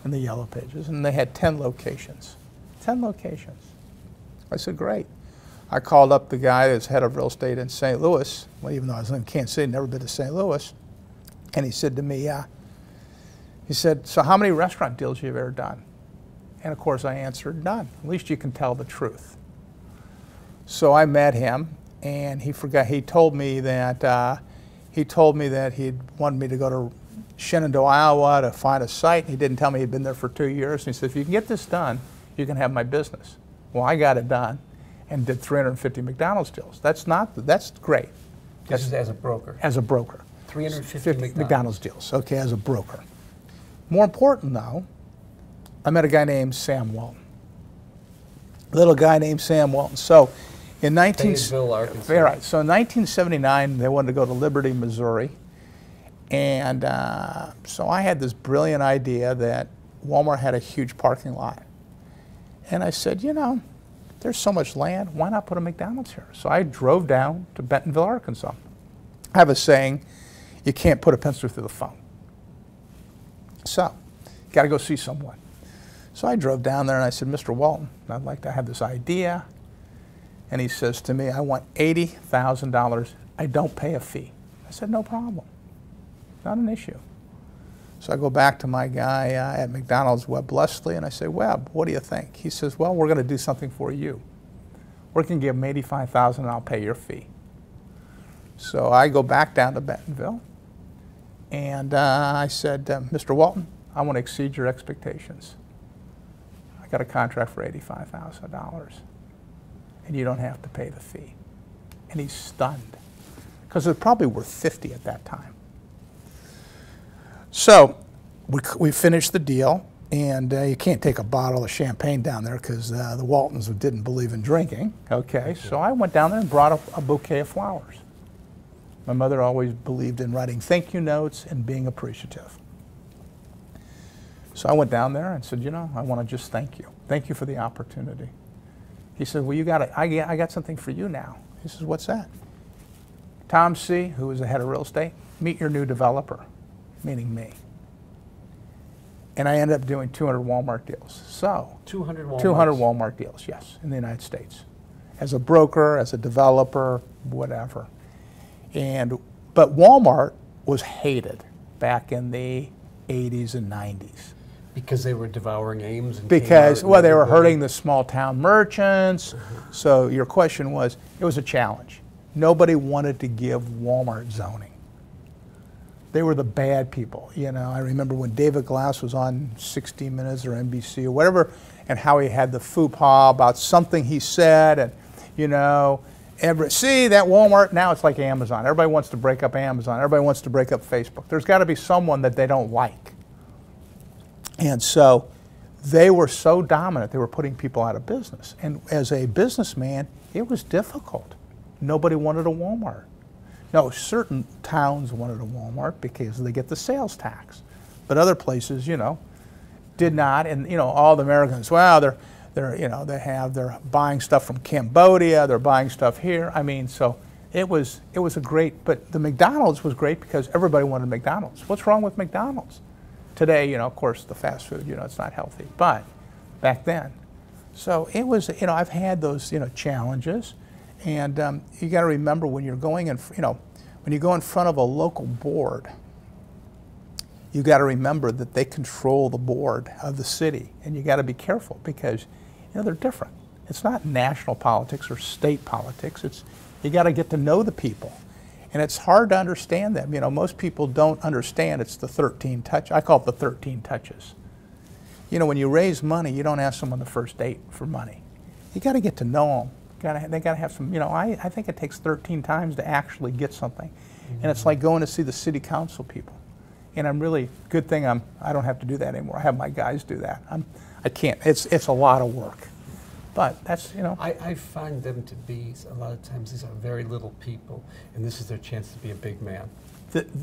Speaker 2: in the yellow pages, and they had 10 locations. 10 locations. I said, great. I called up the guy that's head of real estate in St. Louis, well, even though I was in Kansas City, never been to St. Louis, and he said to me, he said, so how many restaurant deals have you ever done? And of course I answered, none. At least you can tell the truth. So I met him, and he told me that he'd wanted me to go to Shenandoah, Iowa to find a site. He didn't tell me he'd been there for 2 years. And he said, if you can get this done, you can have my business. Well, I got it done. and did 350 McDonald's deals. That's great.
Speaker 1: This is as a broker.
Speaker 2: As a broker.
Speaker 1: 350
Speaker 2: McDonald's deals, okay, as a broker. More important though, I met a guy named Sam Walton. Little guy named Sam Walton. So in
Speaker 1: Fayetteville, Arkansas.
Speaker 2: Right. So in 1979, they wanted to go to Liberty, Missouri. And so I had this brilliant idea that Walmart had a huge parking lot. And I said, you know, there's so much land, why not put a McDonald's here? So I drove down to Bentonville, Arkansas. I have a saying, you can't put a pencil through the phone. So, got to go see someone. So I drove down there and I said, Mr. Walton, I'd like to have this idea. And he says to me, I want $80,000. I don't pay a fee. I said, no problem. Not an issue. So I go back to my guy at McDonald's, Webb Leslie, and I say, Webb, what do you think? He says, well, we're going to do something for you. We're going to give him $85,000 and I'll pay your fee. So I go back down to Bentonville, and I said, Mr. Walton, I want to exceed your expectations. I got a contract for $85,000, and you don't have to pay the fee. And he's stunned, because it probably worth $50 at that time. So we finished the deal, and you can't take a bottle of champagne down there because the Waltons didn't believe in drinking. Okay, so I went down there and brought a bouquet of flowers. My mother always believed in writing thank you notes and being appreciative. So I went down there and said, you know, I want to just thank you. Thank you for the opportunity. He said, well, I got something for you now. He says, what's that? Tom C., who was the head of real estate, meet your new developer, meaning me. And I ended up doing 200 Walmart deals. So
Speaker 1: 200 Walmart? 200
Speaker 2: Walmart deals, yes, in the United States. As a broker, as a developer, whatever. But Walmart was hated back in the 80s and 90s.
Speaker 1: Because they were devouring Ames? And
Speaker 2: because, well, they were hurting the small town merchants. So your question was, it was a challenge. Nobody wanted to give Walmart zoning. They were the bad people. You know, I remember when David Glass was on 60 Minutes or NBC or whatever, and how he had the faux pas about something he said, and, you know, see that Walmart, now it's like Amazon. Everybody wants to break up Amazon. Everybody wants to break up Facebook. There's got to be someone that they don't like. And so they were so dominant, they were putting people out of business. And as a businessman, it was difficult. Nobody wanted a Walmart. No, certain towns wanted a Walmart because they get the sales tax. But other places, you know, did not. And, you know, all the Americans, well, they're buying stuff from Cambodia, they're buying stuff here. I mean, so it was a great, but the McDonald's was great because everybody wanted McDonald's. What's wrong with McDonald's? Today, you know, of course, the fast food, you know, it's not healthy, but back then. So it was, you know, I've had those, you know, challenges, and you got to remember when you're going in, you know, when you go in front of a local board, you got to remember that they control the board of the city, and you got to be careful because, you know, they're different. It's not national politics or state politics. It's, you got to get to know the people. And it's hard to understand them. You know, most people don't understand it's the 13 touch. I call it the 13 touches. You know, when you raise money, you don't ask someone the first date for money. You got to get to know them. They got to have some, you know, I think it takes 13 times to actually get something. And it's like going to see the city council people. And I'm really, good thing I don't have to do that anymore. I have my guys do that. I can't, it's a lot of work. But that's, you know.
Speaker 1: I find them to be, a lot of times, these are very little people, and this is their chance to be a big man.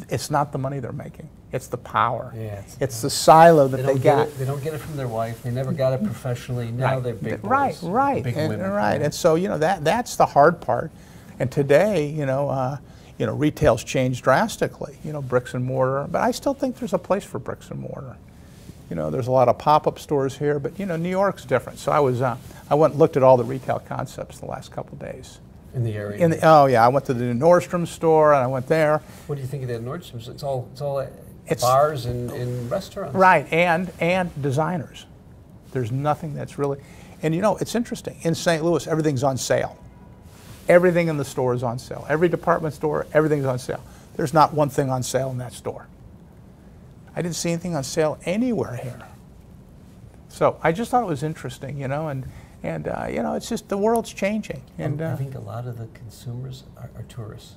Speaker 2: It's not the money they're making. It's the power.
Speaker 1: Yeah,
Speaker 2: it's the silo that they got.
Speaker 1: They don't get it from their wife. They never got it professionally. Now they're big boys.
Speaker 2: Right.
Speaker 1: Big women.
Speaker 2: Right. And so, you know, that's the hard part. And today, you know, retail's changed drastically, you know, bricks and mortar. But I still think there's a place for bricks and mortar. You know, there's a lot of pop-up stores here, but, you know, New York's different. So I went and looked at all the retail concepts the last couple of days.
Speaker 1: In the area?
Speaker 2: Oh, yeah. I went to the Nordstrom store, and I went there.
Speaker 1: What do you think of that Nordstrom's? It's all bars and restaurants.
Speaker 2: Right, and designers. There's nothing that's really, and, you know, it's interesting. In St. Louis, everything's on sale. Everything in the store is on sale. Every department store, everything's on sale. There's not one thing on sale in that store. I didn't see anything on sale anywhere here. So I just thought it was interesting, you know, and And you know, it's just the world's changing. And
Speaker 1: I think a lot of the consumers are tourists.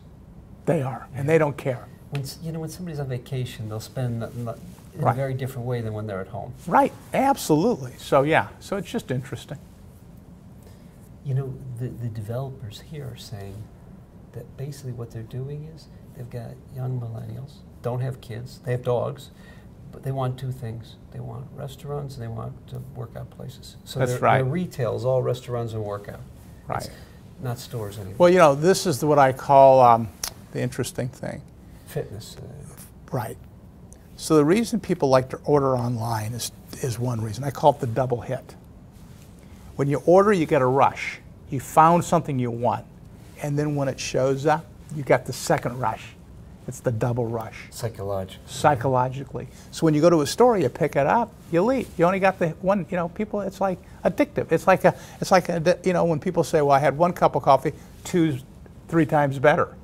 Speaker 2: They are, and they don't care.
Speaker 1: When, you know, when somebody's on vacation, they'll spend in a very different way than when they're at home.
Speaker 2: Right, absolutely. So yeah, so it's just interesting.
Speaker 1: You know, the developers here are saying that basically what they're doing is they've got young millennials, don't have kids, they have dogs, but they want two things. They want restaurants and they want workout places. So
Speaker 2: That's
Speaker 1: their retail is all restaurants and workout.
Speaker 2: Right.
Speaker 1: It's not stores anymore.
Speaker 2: Well, you know, this is what I call the interesting thing.
Speaker 1: Fitness.
Speaker 2: Right. So the reason people like to order online is one reason. I call it the double hit. When you order, you get a rush. You found something you want. And then when it shows up, you got the second rush. It's the double rush. Psychologically. So when you go to a store, you pick it up, you leave. You only got the one, you know, people, it's like addictive. It's like a, you know, when people say, well, I had one cup of coffee, 2, 3 times better.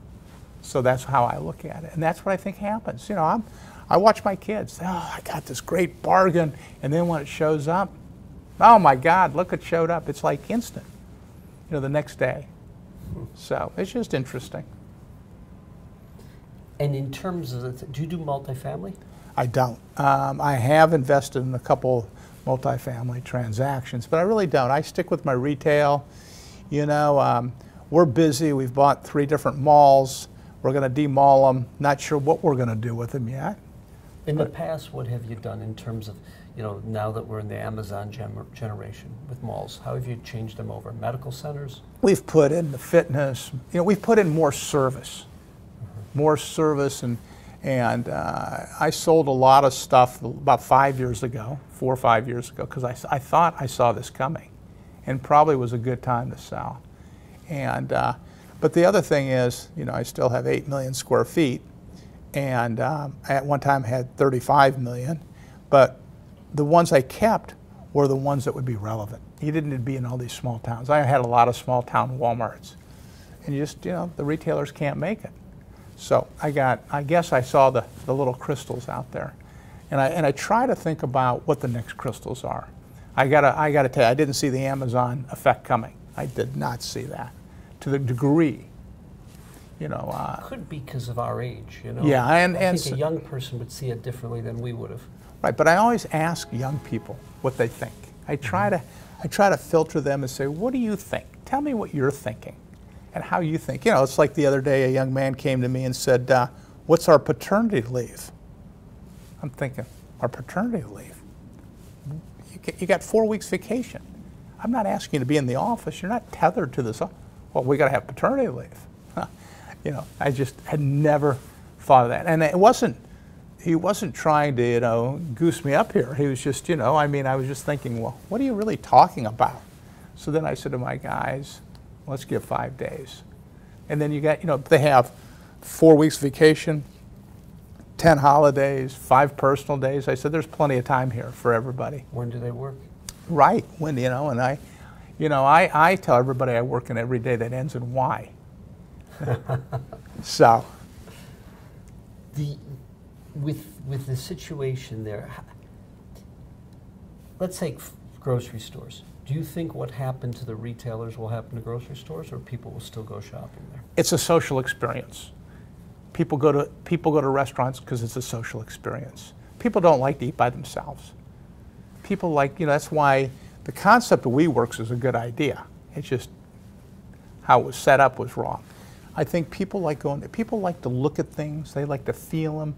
Speaker 2: So that's how I look at it. And that's what I think happens. You know, I watch my kids. Oh, I got this great bargain. And then when it shows up, oh my God, look, it showed up. It's like instant, you know, the next day. So it's just interesting.
Speaker 1: And in terms of, do you do multifamily?
Speaker 2: I don't. I have invested in a couple multifamily transactions, but I really don't. I stick with my retail. You know, we're busy. We've bought 3 different malls. We're going to demall them. Not sure what we're going to do with them yet.
Speaker 1: In the past, what have you done in terms of, you know, now that we're in the Amazon generation with malls, how have you changed them over? Medical centers?
Speaker 2: We've put in the fitness. You know, we've put in more service. More service, and I sold a lot of stuff about 5 years ago, 4 or 5 years ago, because I thought I saw this coming, and probably was a good time to sell. And but the other thing is, you know, I still have 8 million square feet, and at one time I had 35 million, but the ones I kept were the ones that would be relevant. You didn't need to be in all these small towns. I had a lot of small town Walmarts, and you just, you know, the retailers can't make it. So I guess I saw the little crystals out there, and I try to think about what the next crystals are. I gotta tell you, I didn't see the Amazon effect coming. I did not see that to the degree, you know.
Speaker 1: Could be because of our age, you know.
Speaker 2: Yeah,
Speaker 1: I think a young person would see it differently than we would have.
Speaker 2: Right, but I always ask young people what they think. I try to filter them and say, what do you think? Tell me what you're thinking. And how you think. You know, it's like the other day a young man came to me and said, what's our paternity leave? I'm thinking, our paternity leave? You got 4 weeks vacation. I'm not asking you to be in the office. You're not tethered to this. Well, we got to have paternity leave. You know, I just had never thought of that. And he wasn't trying to, you know, goose me up here. He was just, you know, I mean, I was just thinking, well, what are you really talking about? So then I said to my guys, let's give 5 days. And then you got, you know, they have 4 weeks vacation, 10 holidays, 5 personal days. I said, there's plenty of time here for everybody.
Speaker 1: When do they work?
Speaker 2: Right, when, you know, and I tell everybody I work in every day that ends in Y. So.
Speaker 1: With the situation there, let's take grocery stores. Do you think what happened to the retailers will happen to grocery stores, or people will still go shopping there?
Speaker 2: It's a social experience. People go to restaurants because it's a social experience. People don't like to eat by themselves. People like, you know, that's why the concept of WeWorks is a good idea. It's just how it was set up was wrong. I think people like going there. People like to look at things. They like to feel them.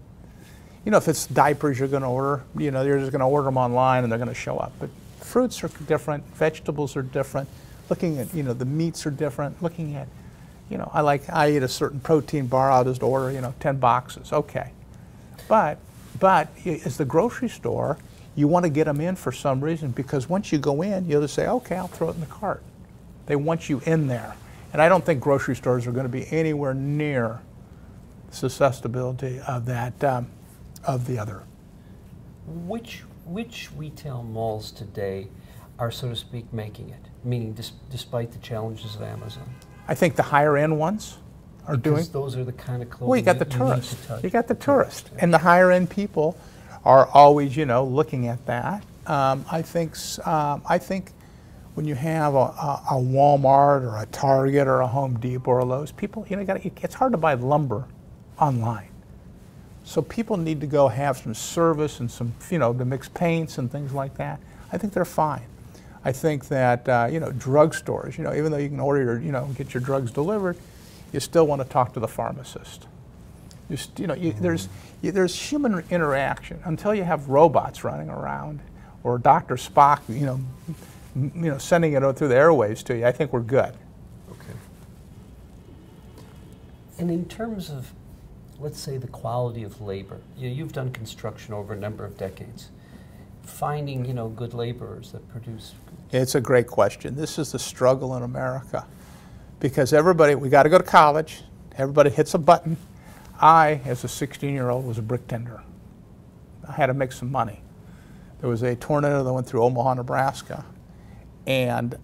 Speaker 2: You know, if it's diapers you're going to order, you know, you're just going to order them online and they're going to show up. But fruits are different, vegetables are different, looking at, you know, the meats are different, looking at, you know, I eat a certain protein bar, I'll just order, you know, 10 boxes, okay. But as the grocery store, you want to get them in for some reason, because once you go in, you'll just say, okay, I'll throw it in the cart. They want you in there. And I don't think grocery stores are going to be anywhere near the susceptibility of that, of the other.
Speaker 1: Which retail malls today are, so to speak, making it? Meaning, despite the challenges of Amazon?
Speaker 2: I think the higher end ones are doing.
Speaker 1: Because those are the kind of clothing.
Speaker 2: Well, you got the tourist. You got the tourist, and the higher end people are always, you know, looking at that. I think when you have a Walmart or a Target or a Home Depot or a Lowe's, people, it's hard to buy lumber online. So people need to go have some service and some, to mix paints and things like that. I think they're fine. I think that, drugstores, even though you can order get your drugs delivered, you still want to talk to the pharmacist. There's human interaction until you have robots running around or Dr. Spock, sending it through the airwaves to you. I think we're good.
Speaker 1: Okay. And in terms of, let's say, the quality of labor, you've done construction over a number of decades. Finding, good laborers that produce.
Speaker 2: It's a great question. This is the struggle in America because we got to go to college. Everybody hits a button. I, as a 16-year-old, was a brick tender. I had to make some money. There was a tornado that went through Omaha, Nebraska, and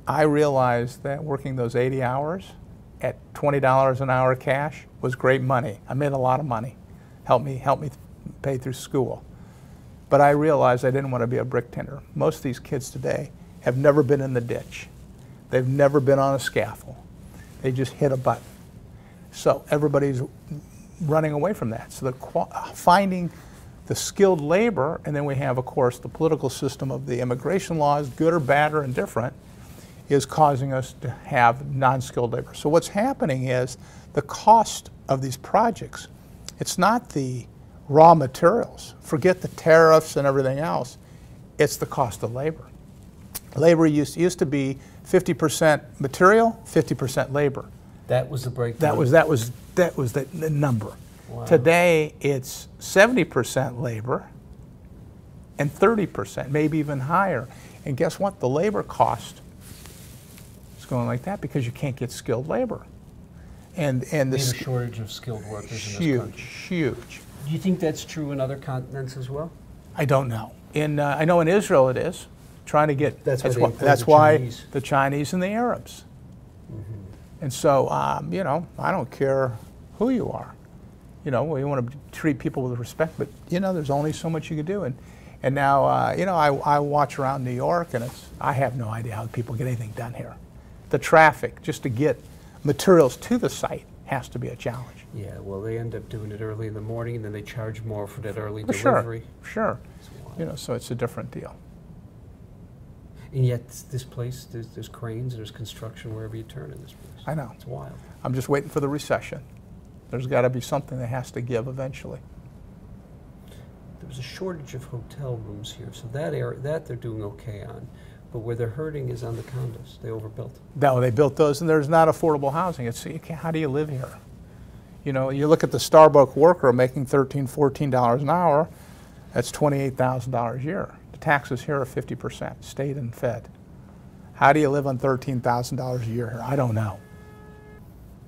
Speaker 2: I realized that working those 80 hours at $20 an hour cash was great money. I made a lot of money, helped me pay through school. But I realized I didn't want to be a brick tender. Most of these kids today have never been in the ditch. They've never been on a scaffold. They just hit a button. So everybody's running away from that. So finding the skilled labor, and then we have, of course, the political system of the immigration laws, good or bad or indifferent, is causing us to have non-skilled labor. So what's happening is the cost of these projects, it's not the raw materials. Forget the tariffs and everything else. It's the cost of labor. Labor used to be 50% material, 50% labor.
Speaker 1: That was the breakdown.
Speaker 2: That was the number. Wow. Today it's 70% labor and 30%, maybe even higher. And guess what? The labor cost is going like that because you can't get skilled labor. And
Speaker 1: there's a shortage of skilled workers in this country.
Speaker 2: Huge.
Speaker 1: Do you think that's true in other continents as well?
Speaker 2: I don't know. I know in Israel it is. Trying to get. That's why the Chinese and the Arabs. Mm-hmm. And so, I don't care who you are. We want to treat people with respect, but there's only so much you can do. And now, I watch around New York, and I have no idea how people get anything done here. The traffic, just to get materials to the site, has to be a challenge.
Speaker 1: Yeah, well, they end up doing it early in the morning, and then they charge more for that early delivery.
Speaker 2: Sure. So it's a different deal.
Speaker 1: And yet, this place, there's cranes, there's construction wherever you turn in this place.
Speaker 2: I know.
Speaker 1: It's wild.
Speaker 2: I'm just waiting for the recession. There's got to be something that has to give eventually.
Speaker 1: There was a shortage of hotel rooms here, so that they're doing okay on. But where they're hurting is on the condos. They overbuilt.
Speaker 2: No, they built those, and there's not affordable housing. How do you live here? You look at the Starbucks worker making $13, $14 an hour. That's $28,000 a year. The taxes here are 50%, state and fed. How do you live on $13,000 a year here? I don't know.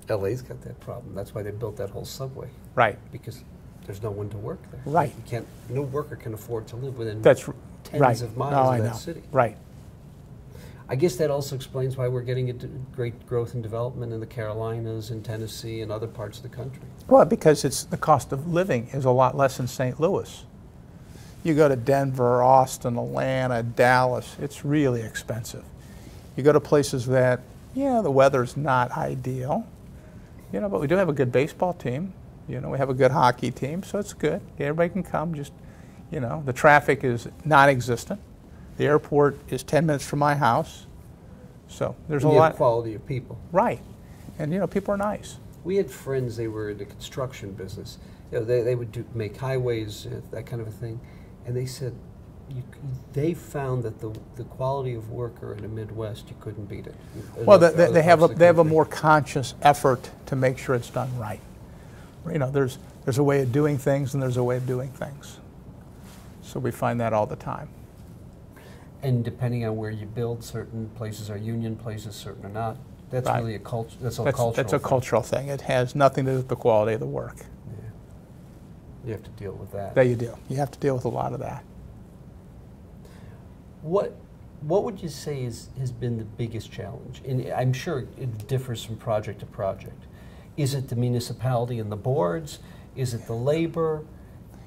Speaker 1: LA's got that problem. That's why they built that whole subway.
Speaker 2: Right.
Speaker 1: Because there's no one to work there.
Speaker 2: Right.
Speaker 1: No worker can afford to live within
Speaker 2: tens
Speaker 1: of miles of that city.
Speaker 2: Right.
Speaker 1: I guess that also explains why we're getting great growth and development in the Carolinas and Tennessee and other parts of the country. Well,
Speaker 2: because the cost of living is a lot less in St. Louis. You go to Denver, Austin, Atlanta, Dallas, it's really expensive. You go to places that, the weather's not ideal, but we do have a good baseball team. We have a good hockey team, so it's good. Everybody can come, the traffic is non-existent. The airport is 10 minutes from my house, so there's a lot
Speaker 1: of quality of people.
Speaker 2: Right, and people are nice.
Speaker 1: We had friends, they were in the construction business. They would make highways, that kind of a thing, and they said they found that the quality of worker in the Midwest, you couldn't beat it.
Speaker 2: Well, they have a more conscious effort to make sure it's done right. There's a way of doing things, and there's a way of doing things. So we find that all the time.
Speaker 1: And depending on where you build, certain places are union places, certain are not. That's right. Really a culture. That's a cultural thing. It has nothing to do with the quality of the work. Yeah. You have to deal with that.
Speaker 2: That you do. You have to deal with a lot of that.
Speaker 1: What would you say has been the biggest challenge? And I'm sure it differs from project to project. Is it the municipality and the boards? Is it the labor?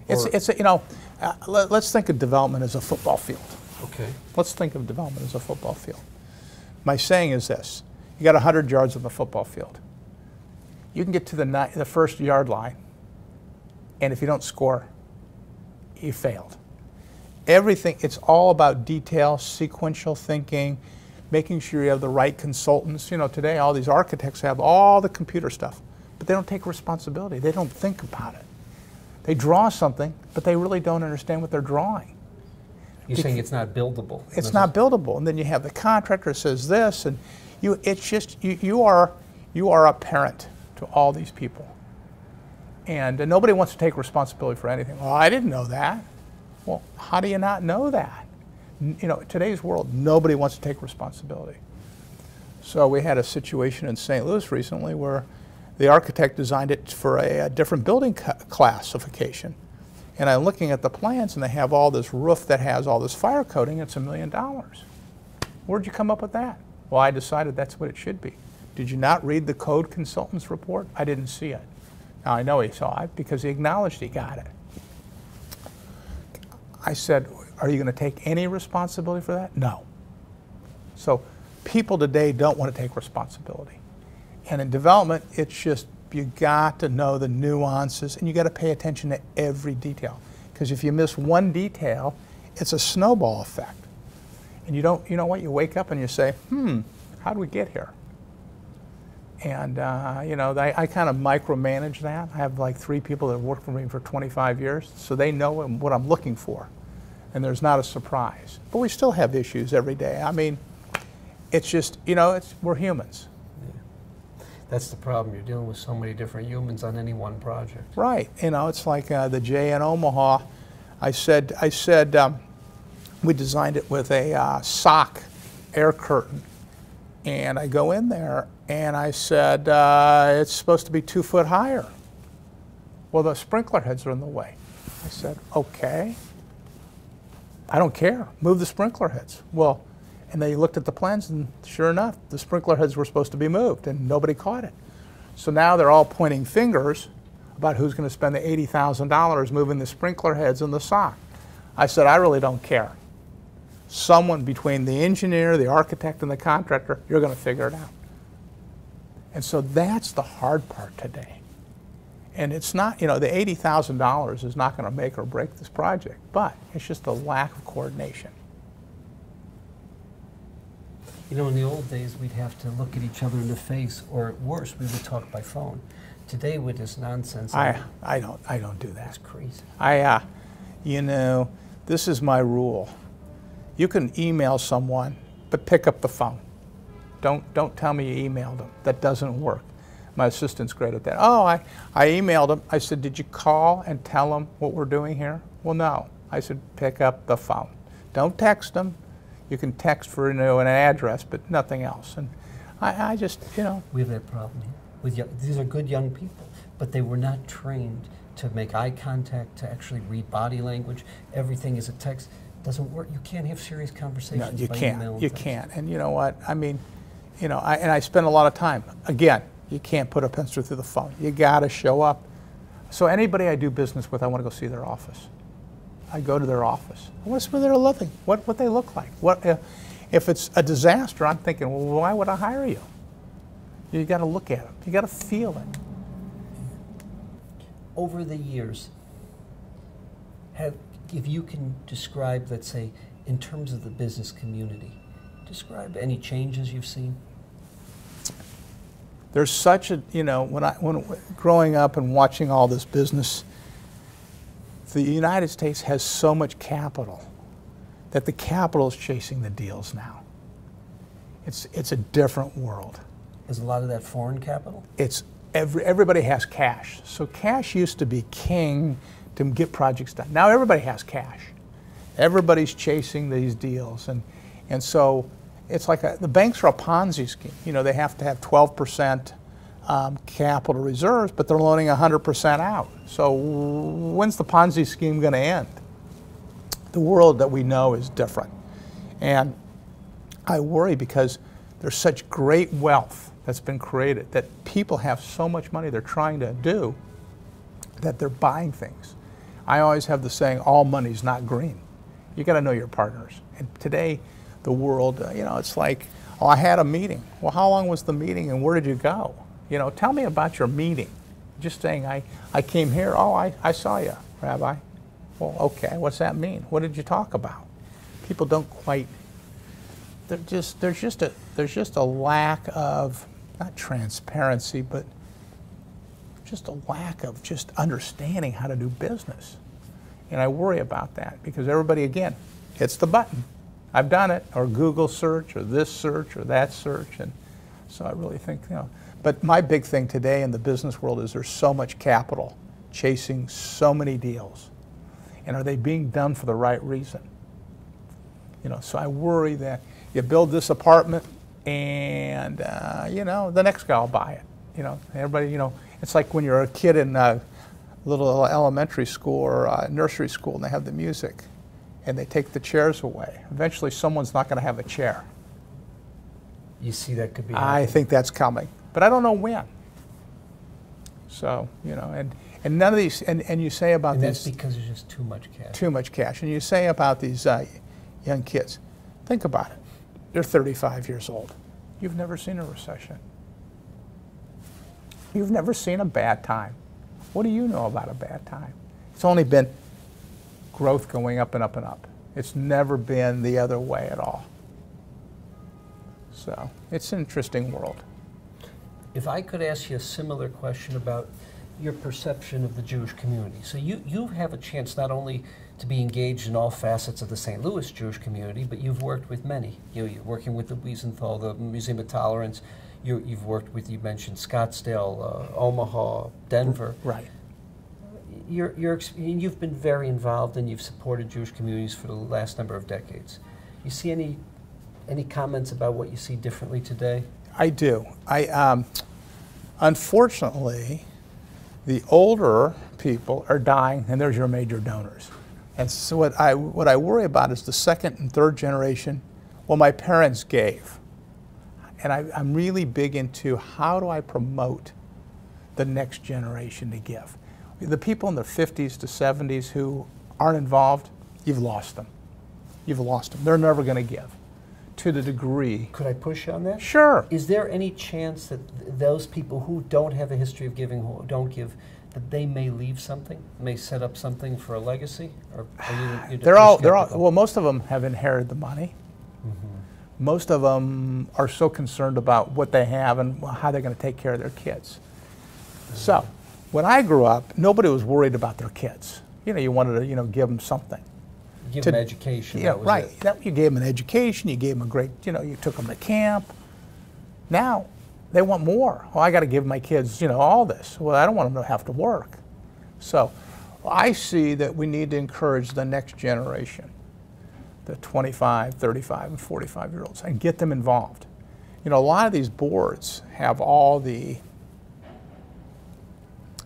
Speaker 2: Let's think of development as a football field.
Speaker 1: Okay.
Speaker 2: Let's think of development as a football field. My saying is this: you got 100 yards on the football field. You can get to the first yard line, and if you don't score, you failed. Everything, it's all about detail, sequential thinking, making sure you have the right consultants. You know, today all these architects have all the computer stuff, but they don't take responsibility. They don't think about it. They draw something, but they really don't understand what they're drawing.
Speaker 1: You're saying it's not buildable.
Speaker 2: It's not buildable. And then you have the contractor says this, and it's just, you are a parent to all these people. And nobody wants to take responsibility for anything. Well, I didn't know that. Well, how do you not know that? You know, today's world, nobody wants to take responsibility. So we had a situation in St. Louis recently where the architect designed it for a different building classification. And I'm looking at the plans, and they have all this roof that has all this fire coating. It's $1 million. Where'd you come up with that? Well, I decided that's what it should be. Did you not read the code consultant's report? I didn't see it. Now, I know he saw it because he acknowledged he got it. I said, are you going to take any responsibility for that? No. So people today don't want to take responsibility. And in development, it's just, you got to know the nuances, and you got to pay attention to every detail. Because if you miss one detail, it's a snowball effect. And you know what, you wake up and you say, how do we get here? And you know, I kind of micromanage that. I have like 3 people that have worked for me for 25 years, so they know what I'm looking for. And there's not a surprise. But we still have issues every day. I mean, it's just, you know, we're humans.
Speaker 1: That's the problem. You're dealing with so many different humans on any one project.
Speaker 2: Right. You know, it's like the J in Omaha. I said we designed it with a sock air curtain. And I go in there and I said, it's supposed to be 2 foot higher. Well, the sprinkler heads are in the way. I said, okay. I don't care. Move the sprinkler heads. Well, and they looked at the plans, and sure enough, the sprinkler heads were supposed to be moved, and nobody caught it. So now they're all pointing fingers about who's going to spend the $80,000 moving the sprinkler heads in the sock. I said, I really don't care. Someone between the engineer, the architect, and the contractor, you're going to figure it out. And so that's the hard part today. And it's not, you know, the $80,000 is not going to make or break this project, but it's just a lack of coordination.
Speaker 1: You know, in the old days, we'd have to look at each other in the face, or worse, we would talk by phone. Today, with this nonsense,
Speaker 2: I don't do that.
Speaker 1: That's crazy.
Speaker 2: You know, this is my rule. You can email someone, but pick up the phone. Don't tell me you emailed them. That doesn't work. My assistant's great at that. Oh, I emailed them. I said, did you call and tell them what we're doing here? Well, no. I said, pick up the phone. Don't text them. You can text for, you know, an address, but nothing else. And I just, you know.
Speaker 1: We have that problem here. These are good young people, but they were not trained to make eye contact, to actually read body language. Everything is a text. Doesn't work. You can't have serious conversations.
Speaker 2: No, you
Speaker 1: by
Speaker 2: can't.
Speaker 1: email and
Speaker 2: You
Speaker 1: text.
Speaker 2: can't. And you know what? I mean, you know, I spend a lot of time. Again, you can't put a pencil through the phone. You got to show up. So anybody I do business with, I want to go see their office. I go to their office. I want to see where they're living, what they look like. What if it's a disaster? I'm thinking, well, why would I hire you? You got to look at them. You got to feel it.
Speaker 1: Over the years, if you can describe, let's say, in terms of the business community, describe any changes you've seen.
Speaker 2: There's such a, you know, when growing up and watching all this business, the United States has so much capital that the capital is chasing the deals now. It's a different world.
Speaker 1: Is a lot of that foreign capital?
Speaker 2: It's everybody has cash. So cash used to be king to get projects done. Now everybody has cash. Everybody's chasing these deals, and so it's like the banks are a Ponzi scheme. You know, they have to have 12% capital reserves, but they're loaning 100% out. So when's the Ponzi scheme going to end? The world that we know is different. And I worry because there's such great wealth that's been created that people have so much money they're trying to do that they're buying things. I always have the saying, all money's not green. You got to know your partners. And today, the world, you know, it's like Oh, I had a meeting. Well, how long was the meeting and where did you go? You know, tell me about your meeting. Just saying, I came here. Oh, I saw you, Rabbi. Well, okay, what's that mean? What did you talk about? People don't quite, there's just a lack of, not transparency, but just a lack of just understanding how to do business. And I worry about that because everybody, again, hits the button. I've done it, or Google search, or this search, or that search. And so I really think, you know, but my big thing today in the business world is there's so much capital chasing so many deals. And are they being done for the right reason? You know, so I worry that you build this apartment and, you know, the next guy will buy it. You know, everybody, you know, it's like when you're a kid in a little elementary school or nursery school and they have the music and they take the chairs away. Eventually someone's not going to have a chair.
Speaker 1: You see that could be
Speaker 2: I
Speaker 1: happening.
Speaker 2: think that's coming, but I don't know when. So, you know, and none of these, and you say about
Speaker 1: and
Speaker 2: these.
Speaker 1: that's because there's just too much cash.
Speaker 2: Too much cash. And you say about these young kids, think about it. They're 35 years old. You've never seen a recession. You've never seen a bad time. What do you know about a bad time? It's only been growth going up and up and up. It's never been the other way at all. So it's an interesting world.
Speaker 1: If I could ask you a similar question about your perception of the Jewish community. So you have a chance not only to be engaged in all facets of the St. Louis Jewish community, but you've worked with many. You're working with the Wiesenthal, the Museum of Tolerance. You've worked with, you mentioned Scottsdale, Omaha, Denver.
Speaker 2: Right.
Speaker 1: You've been very involved and you've supported Jewish communities for the last number of decades. You see any comments about what you see differently today?
Speaker 2: I do. Unfortunately, the older people are dying, and there's your major donors. And so what I worry about is the second and third generation. Well, my parents gave. And I'm really big into how do I promote the next generation to give. The people in their 50s to 70s who aren't involved, you've lost them. You've lost them. They're never going to give to the degree.
Speaker 1: Could I push on that?
Speaker 2: Sure.
Speaker 1: Is there any chance that those people who don't have a history of giving, who don't give, that they may leave something, may set up something for a legacy? Or are you
Speaker 2: they're all, well, most of them have inherited the money.
Speaker 1: Mm-hmm.
Speaker 2: Most of them are so concerned about what they have and how they're going to take care of their kids. Mm-hmm. So, when I grew up, nobody was worried about their kids. You know, you wanted to, give them something.
Speaker 1: Give them education.
Speaker 2: Yeah,
Speaker 1: that was
Speaker 2: right.
Speaker 1: it.
Speaker 2: You gave them an education, you gave them a great, you took them to camp. Now, they want more. Well, I got to give my kids, all this. Well, I don't want them to have to work. So, I see that we need to encourage the next generation, the 25, 35, and 45-year-olds, and get them involved. A lot of these boards have all the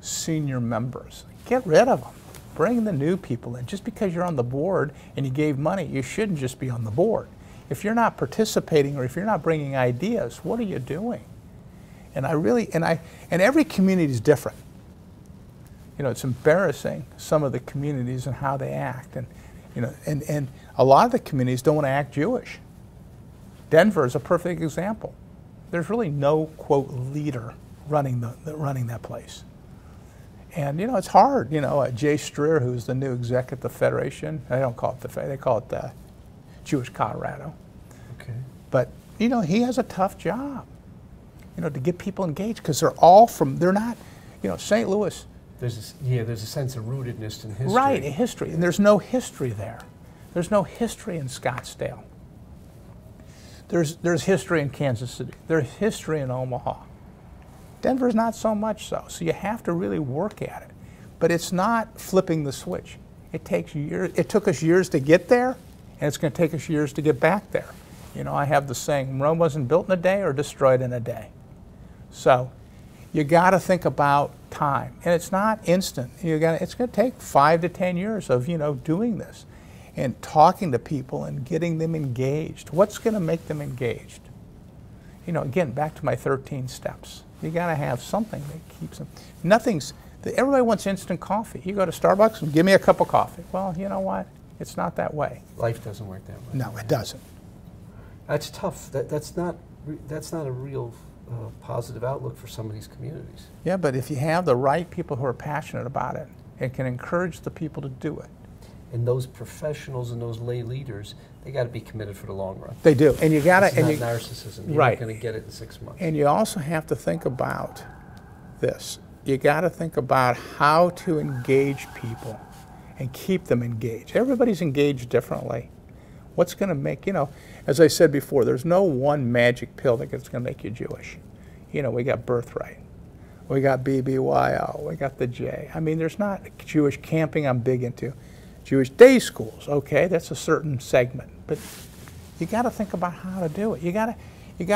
Speaker 2: senior members. Get rid of them. Bring the new people in. Just because you're on the board and you gave money, you shouldn't just be on the board. If you're not participating or if you're not bringing ideas, what are you doing? And every community is different. It's embarrassing, some of the communities and how they act. And a lot of the communities don't want to act Jewish. Denver is a perfect example. There's really no, quote, leader running that place. And, it's hard. Jay Streer, who's the new exec at the Federation, they don't call it the Federation, they call it the Jewish Colorado.
Speaker 1: Okay.
Speaker 2: But, he has a tough job, to get people engaged, because they're all they're not, St. Louis.
Speaker 1: There's a sense of rootedness in history.
Speaker 2: Right, in history. And there's no history there. There's no history in Scottsdale. There's history in Kansas City. There's history in Omaha. Denver's not so much so. So you have to really work at it. But it's not flipping the switch. It takes years. It took us years to get there, and it's going to take us years to get back there. I have the saying, Rome wasn't built in a day or destroyed in a day. So you got to think about time. And it's not instant. It's going to take 5 to 10 years of, doing this and talking to people and getting them engaged. What's going to make them engaged? Again, back to my 13 steps. You got to have something that keeps them. Everybody wants instant coffee. You go to Starbucks and give me a cup of coffee. Well, you know what? It's not that way.
Speaker 1: Life doesn't work that way.
Speaker 2: No, it doesn't.
Speaker 1: That's tough. That's not a real positive outlook for some of these communities.
Speaker 2: Yeah, but if you have the right people who are passionate about it, it can encourage the people to do it.
Speaker 1: And those professionals and those lay leaders, they got to be committed for the long run.
Speaker 2: They do, and you got to.
Speaker 1: It's not narcissism. You're
Speaker 2: right.
Speaker 1: not going to get it in 6 months.
Speaker 2: And you also have to think about this. You got to think about how to engage people and keep them engaged. Everybody's engaged differently. What's going to make, as I said before, there's no one magic pill that's going to make you Jewish. We got birthright. We got BBYO. We got the J. I mean, there's not Jewish camping I'm big into. Jewish day schools, okay, that's a certain segment. But you got to think about how to do it. You got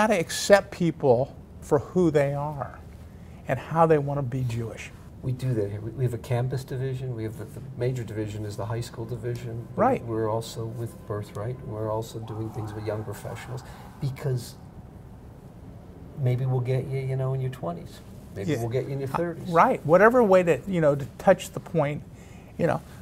Speaker 2: to accept people for who they are and how they want to be Jewish.
Speaker 1: We do that here. We have a campus division. We have the major division is the high school division.
Speaker 2: Right.
Speaker 1: We're also with Birthright. We're also doing things with young professionals because maybe we'll get you, in your 20s. Maybe we'll get you in your 30s.
Speaker 2: Right. Whatever way to, to touch the point,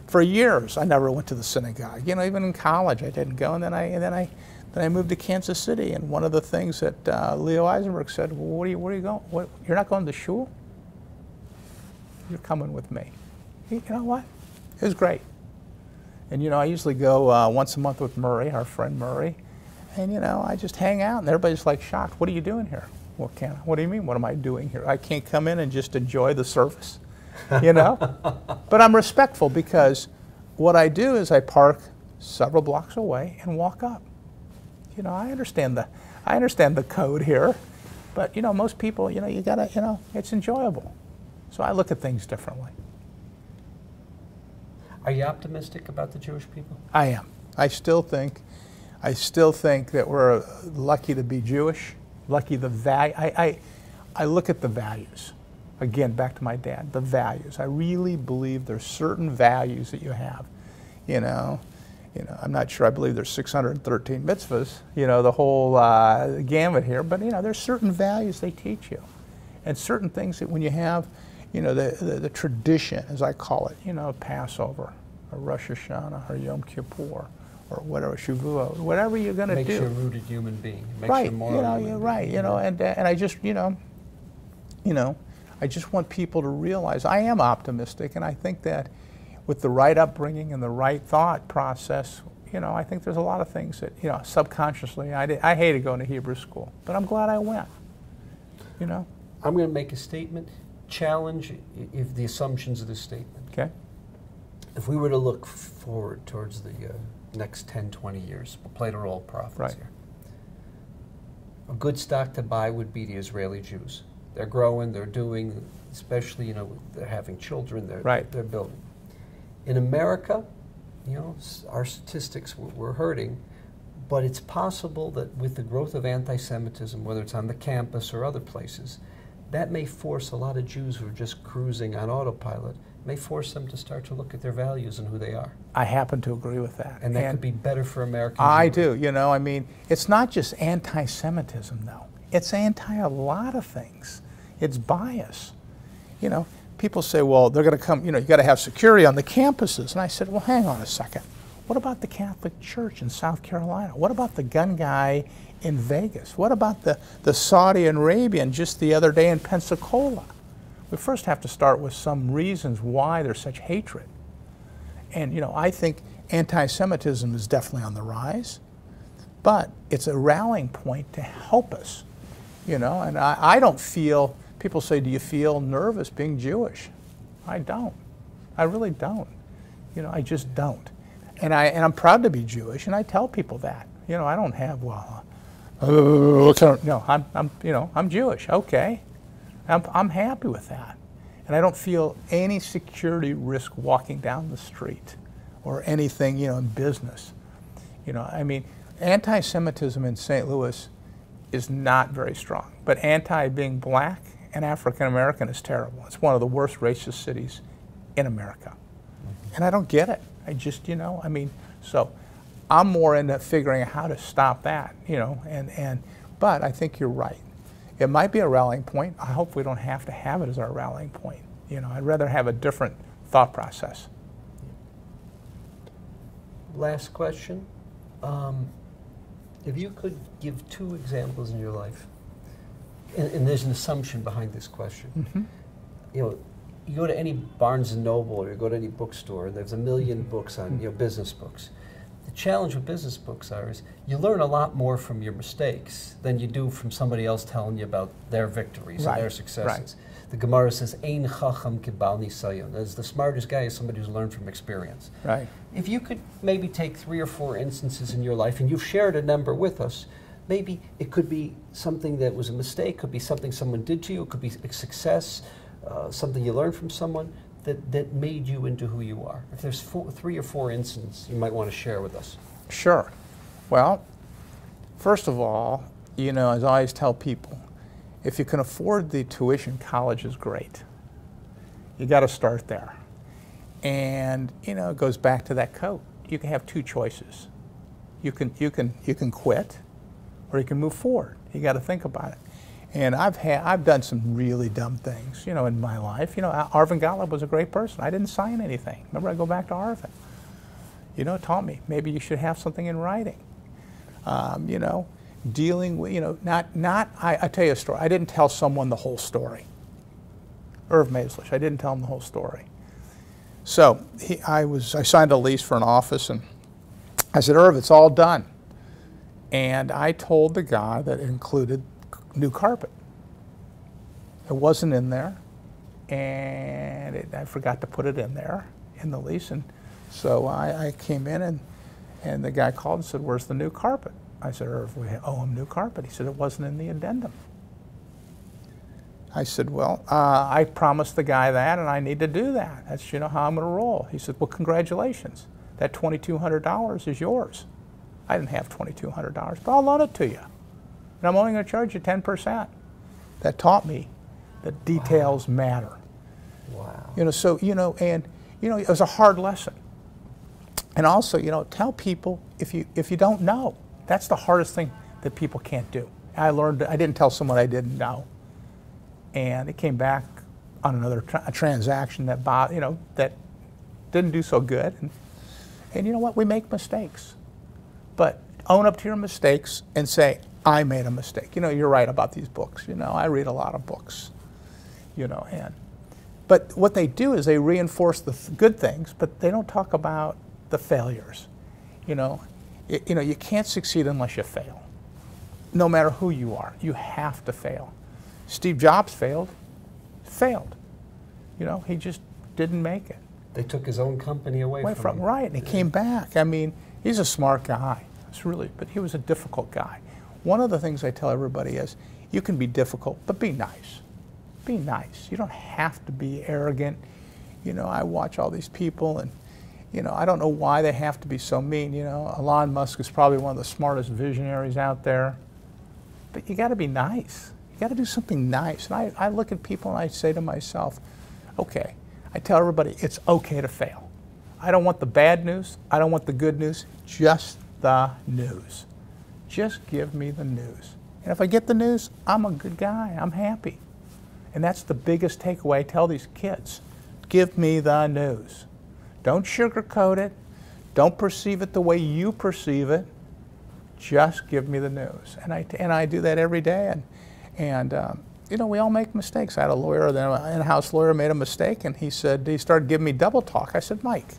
Speaker 2: For years, I never went to the synagogue. Even in college, I didn't go. And then I moved to Kansas City. And one of the things that Leo Eisenberg said, well, where are you going? You're not going to shul? You're coming with me. You know what? It was great. And I usually go once a month with Murray, our friend Murray. And I just hang out, and everybody's like shocked. What are you doing here? What do you mean? What am I doing here? I can't come in and just enjoy the service. But I'm respectful because what I do is I park several blocks away and walk up. I understand the code here, but most people, you gotta, it's enjoyable. So I look at things differently.
Speaker 1: Are you optimistic about the Jewish people?
Speaker 2: I am. I still think that we're lucky to be Jewish. Lucky the value. I look at the values. Again, back to my dad, the values. I really believe there's certain values that you have. I'm not sure I believe there's 613 mitzvahs, the whole gamut here, but there's certain values they teach you. And certain things that when you have, the tradition, as I call it, Passover, or Rosh Hashanah, or Yom Kippur, or whatever, Shavuot, whatever you're going to do.
Speaker 1: Makes you a rooted human being. Makes
Speaker 2: right,
Speaker 1: you more
Speaker 2: you're right, and I just, I just want people to realize I am optimistic, and I think that with the right upbringing and the right thought process, I think there's a lot of things that, subconsciously, I hated going to Hebrew school, but I'm glad I went, I'm
Speaker 1: going to make a statement, challenge if the assumptions of this statement.
Speaker 2: Okay.
Speaker 1: If we were to look forward towards the next 10, 20 years, we'll play the role of prophets here. A good stock to buy would be the Israeli Jews. They're growing, they're doing, especially, they're having children, they're building. In America, our statistics, we're hurting, but it's possible that with the growth of anti-Semitism, whether it's on the campus or other places, that may force a lot of Jews who are just cruising on autopilot, may force them to start to look at their values and who they are.
Speaker 2: I happen to agree with that.
Speaker 1: And that could be better for Americans.
Speaker 2: I do, it's not just anti-Semitism, though. It's anti a lot of things. It's bias. People say, well, they're going to come, you got to have security on the campuses. And I said, well, hang on a second. What about the Catholic Church in South Carolina? What about the gun guy in Vegas? What about the Saudi Arabian just the other day in Pensacola? We first have to start with some reasons why there's such hatred. And, I think anti-Semitism is definitely on the rise, but it's a rallying point to help us, and I don't feel, people say, do you feel nervous being Jewish? I don't. I really don't. I just don't. And I'm proud to be Jewish, and I tell people that. I don't have, I'm Jewish, okay. I'm happy with that. And I don't feel any security risk walking down the street or anything, in business. Anti-Semitism in St. Louis is not very strong, but anti-being black and African-American is terrible. It's one of the worst racist cities in America. Mm-hmm. And I don't get it. I just, so I'm more into figuring out how to stop that, but I think you're right. It might be a rallying point. I hope we don't have to have it as our rallying point. I'd rather have a different thought process.
Speaker 1: Last question. If you could give 2 examples in your life, and there's an assumption behind this question.
Speaker 2: Mm-hmm.
Speaker 1: You know, you go to any Barnes & Noble or you go to any bookstore, and there's a million books on, you know, business books. The challenge with business books is you learn a lot more from your mistakes than you do from somebody else telling you about their victories and their successes. The Gemara says, "Ein chacham kibal nisayon." As the smartest guy is somebody who's learned from experience.
Speaker 2: Right.
Speaker 1: If you could maybe take 3 or 4 instances in your life, and you've shared a number with us, maybe it could be something that was a mistake, could be something someone did to you, it could be a success, something you learned from someone that made you into who you are. If there's 3 or 4 instances you might want to share with us.
Speaker 2: Sure. Well, first of all, you know, as I always tell people, if you can afford the tuition, college is great. You got to start there. And, you know, it goes back to that coat. You can have 2 choices. You can quit, or you can move forward. You got to think about it. And I've done some really dumb things, you know, in my life. You know, Arvin Golub was a great person. I didn't sign anything. Remember, I go back to Arvin. You know, it taught me maybe you should have something in writing. You know, dealing with, you know, I tell you a story. I didn't tell someone the whole story. Irv Maislish, I didn't tell him the whole story. So I signed a lease for an office, and I said, Irv, it's all done. And I told the guy that it included new carpet. It wasn't in there, and I forgot to put it in there in the lease. And so I came in, and the guy called and said, where's the new carpet? I said, Irv, we owe him new carpet. He said, it wasn't in the addendum. I said, well, I promised the guy that, and I need to do that. That's, you know, how I'm going to roll. He said, well, congratulations. That $2,200 is yours. I didn't have $2,200, but I'll loan it to you. And I'm only going to charge you 10%. That taught me that details matter.
Speaker 1: Wow.
Speaker 2: You know, so, you know, and, you know, it was a hard lesson. And also, you know, tell people if you don't know. That's the hardest thing that people can't do. I learned, I didn't tell someone I didn't know. And it came back on another transaction that, you know, that didn't do so good. And you know what? We make mistakes. But own up to your mistakes and say, I made a mistake. You know, you're right about these books. You know, I read a lot of books. You know, but what they do is they reinforce the good things, but they don't talk about the failures. You know, you can't succeed unless you fail. No matter who you are, you have to fail. Steve Jobs failed. You know, he just didn't make it.
Speaker 1: They took his own company away from him.
Speaker 2: Right, and he came back. I mean, he's a smart guy. It's really, but he was a difficult guy. One of the things I tell everybody is, you can be difficult, but be nice. Be nice. You don't have to be arrogant. You know, I watch all these people, and, you know, I don't know why they have to be so mean. You know, Elon Musk is probably one of the smartest visionaries out there. But you got to be nice. You got to do something nice. And I look at people and I say to myself, okay, I tell everybody it's okay to fail. I don't want the bad news. I don't want the good news. Just the news. Just give me the news. And if I get the news, I'm a good guy. I'm happy. And that's the biggest takeaway I tell these kids. Give me the news. Don't sugarcoat it. Don't perceive it the way you perceive it. Just give me the news. And I do that every day. And you know, we all make mistakes. I had a lawyer, an in-house lawyer, made a mistake, and he started giving me double talk. I said, Mike,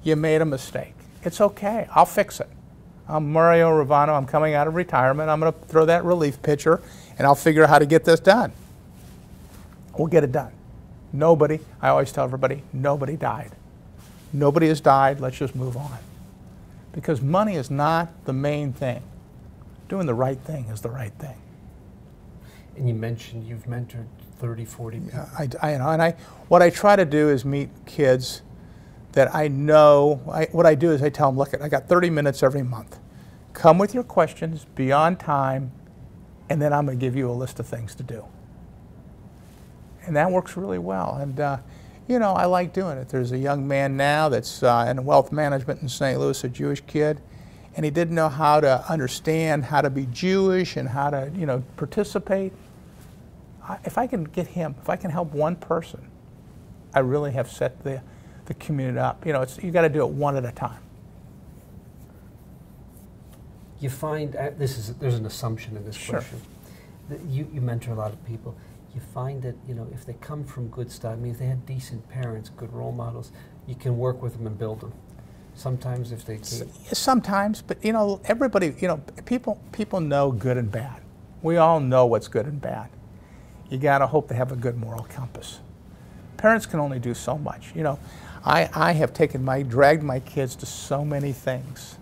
Speaker 2: you made a mistake. It's okay. I'll fix it. I'm Mario Ravano. I'm coming out of retirement. I'm going to throw that relief pitcher, and I'll figure out how to get this done. We'll get it done. Nobody, I always tell everybody, nobody died. Nobody has died. Let's just move on. Because money is not the main thing. Doing the right thing is the right thing.
Speaker 1: And you mentioned you've mentored 30, 40 people.
Speaker 2: Yeah, what I try to do is meet kids that I know. What I do is I tell them, look, I got 30 minutes every month. Come with your questions, be on time, and then I'm going to give you a list of things to do. And that works really well. And you know, I like doing it. There's a young man now that's in wealth management in St. Louis, a Jewish kid, and he didn't know how to understand how to be Jewish and how to, you know, participate. If I can get him, if I can help one person, I really have set the community up. You know, you got to do it one at a time.
Speaker 1: you find, there's an assumption in this
Speaker 2: Sure.
Speaker 1: question. That you mentor a lot of people. You find that, if they come from good stuff, if they had decent parents, good role models, you can work with them and build them. Sometimes if they can't.
Speaker 2: Sometimes, but everybody, people know good and bad. We all know what's good and bad. You got to hope they have a good moral compass. Parents can only do so much. I have dragged my kids to so many things.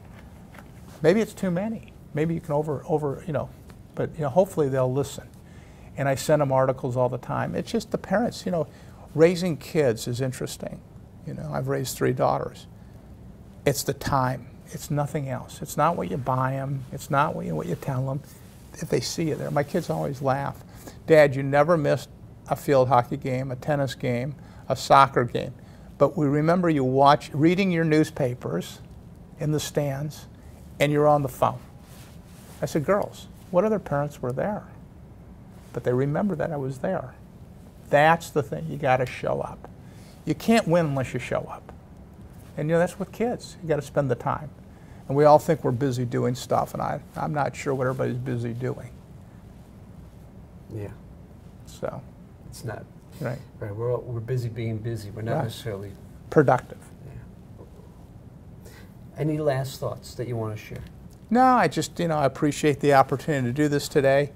Speaker 2: Maybe it's too many. Maybe you can but hopefully they'll listen. And I send them articles all the time. It's just the parents, raising kids is interesting. I've raised 3 daughters. It's the time. It's nothing else. It's not what you buy them. It's not what you tell them. If they see you there. My kids always laugh. Dad, you never missed a field hockey game, a tennis game, a soccer game. But we remember you reading your newspapers in the stands, and you're on the phone. I said, girls, what other parents were there? But they remember that I was there. That's the thing. You got to show up. You can't win unless you show up. And that's with kids. You got to spend the time. And we all think we're busy doing stuff, and I'm not sure what everybody's busy doing.
Speaker 1: Yeah.
Speaker 2: So.
Speaker 1: It's not.
Speaker 2: Right.
Speaker 1: Right. We're busy being busy. We're not necessarily
Speaker 2: productive.
Speaker 1: Yeah. Any last thoughts that you want to share?
Speaker 2: No, I just, I appreciate the opportunity to do this today.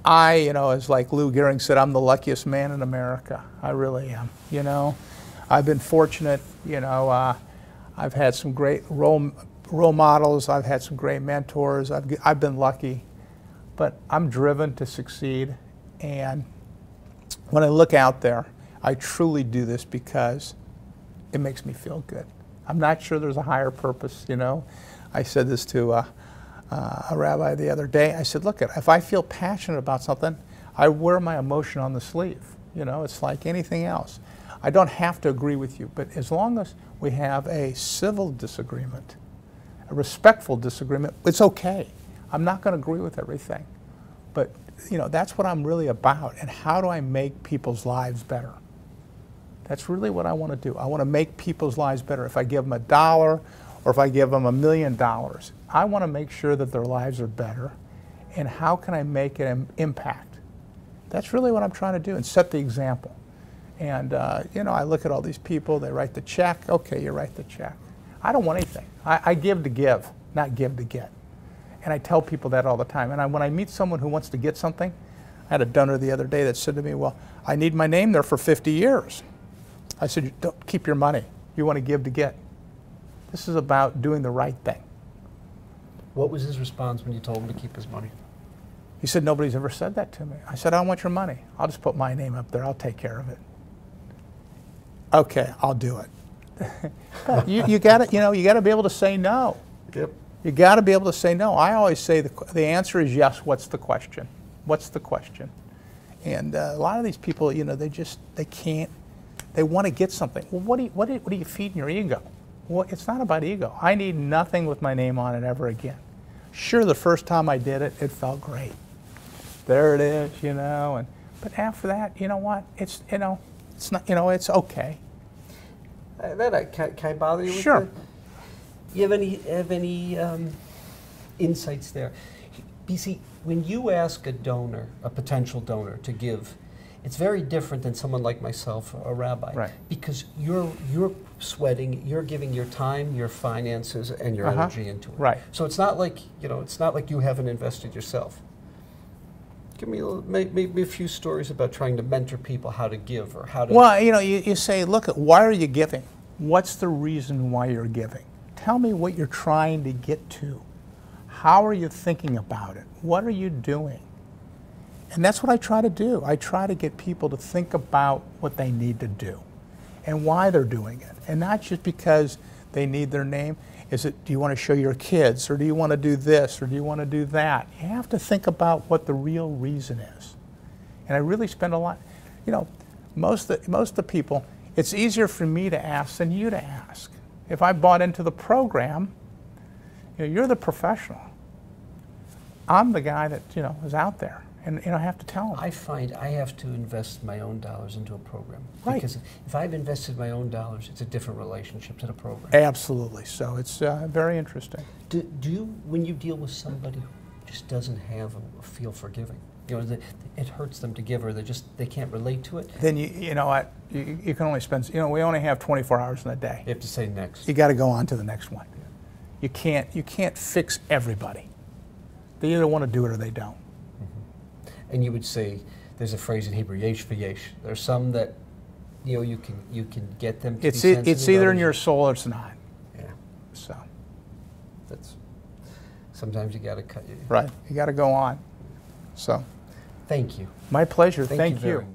Speaker 2: As like Lou Gehrig said, I'm the luckiest man in America. I really am. I've been fortunate. I've had some great role models. I've had some great mentors. I've been lucky, but I'm driven to succeed. And when I look out there, I truly do this because it makes me feel good. I'm not sure there's a higher purpose. I said this to a rabbi the other day. I said, look, if I feel passionate about something, I wear my emotion on the sleeve. It's like anything else. I don't have to agree with you, but as long as we have a civil disagreement, a respectful disagreement, it's okay. I'm not going to agree with everything. But, that's what I'm really about. And how do I make people's lives better? That's really what I want to do. I want to make people's lives better. If I give them $1 or if I give them $1 million, I want to make sure that their lives are better. And how can I make an impact? That's really what I'm trying to do, and set the example. And, I look at all these people, they write the check. Okay, you write the check. I don't want anything. I give to give, not give to get. And I tell people that all the time. And when I meet someone who wants to get something, I had a donor the other day that said to me, well, I need my name there for 50 years. I said, don't keep your money. You want to give to get. This is about doing the right thing.
Speaker 1: What was his response when you told him to keep his money?
Speaker 2: He said, nobody's ever said that to me. I said, I don't want your money. I'll just put my name up there. I'll take care of it. Okay, I'll do it. you got to be able to say no.
Speaker 1: Yep.
Speaker 2: You got to be able to say no. I always say the answer is yes. What's the question? What's the question? And a lot of these people, they can't. They want to get something. Well, what are you feeding your ego? Well, it's not about ego. I need nothing with my name on it ever again. Sure, the first time I did it, it felt great. There it is, but after that, you know what? It's not. It's okay.
Speaker 1: Can I bother you with
Speaker 2: Sure.
Speaker 1: that? You have any insights there? BC, when you ask a donor, a potential donor, to give, it's very different than someone like myself, a rabbi,
Speaker 2: right?
Speaker 1: Because you're sweating, you're giving your time, your finances, and your energy into it.
Speaker 2: Right.
Speaker 1: So it's not like you haven't invested yourself. Give me maybe a few stories about trying to mentor people how to give or how to.
Speaker 2: Well, you say, look, why are you giving? What's the reason why you're giving? Tell me what you're trying to get to. How are you thinking about it? What are you doing? And that's what I try to do. I try to get people to think about what they need to do and why they're doing it. And not just because they need their name. Do you want to show your kids, or do you want to do this, or do you want to do that? You have to think about what the real reason is. And I really spend a lot, most of the people, it's easier for me to ask than you to ask. If I bought into the program, you're the professional. I'm the guy that, is out there. And I have to tell them.
Speaker 1: I find I have to invest my own dollars into a program.
Speaker 2: Right.
Speaker 1: Because if I've invested my own dollars, it's a different relationship to the program.
Speaker 2: Absolutely. So it's very interesting.
Speaker 1: Do you, when you deal with somebody who just doesn't have a feel for giving, it hurts them to give, or they can't relate to it?
Speaker 2: Then you know what, you can only spend, we only have 24 hours in a day.
Speaker 1: You have to say next.
Speaker 2: You got to go on to the next one. You can't fix everybody. They either want to do it or they don't.
Speaker 1: And you would say, there's a phrase in Hebrew, yesh v'yesh. There's some that, you can get them to be sensitive.
Speaker 2: It's either in your soul or it's not.
Speaker 1: Yeah.
Speaker 2: So.
Speaker 1: Sometimes you got to cut.
Speaker 2: Right. You got to go on. So.
Speaker 1: Thank you.
Speaker 2: My pleasure.
Speaker 1: Thank you
Speaker 2: Thank you.
Speaker 1: very much.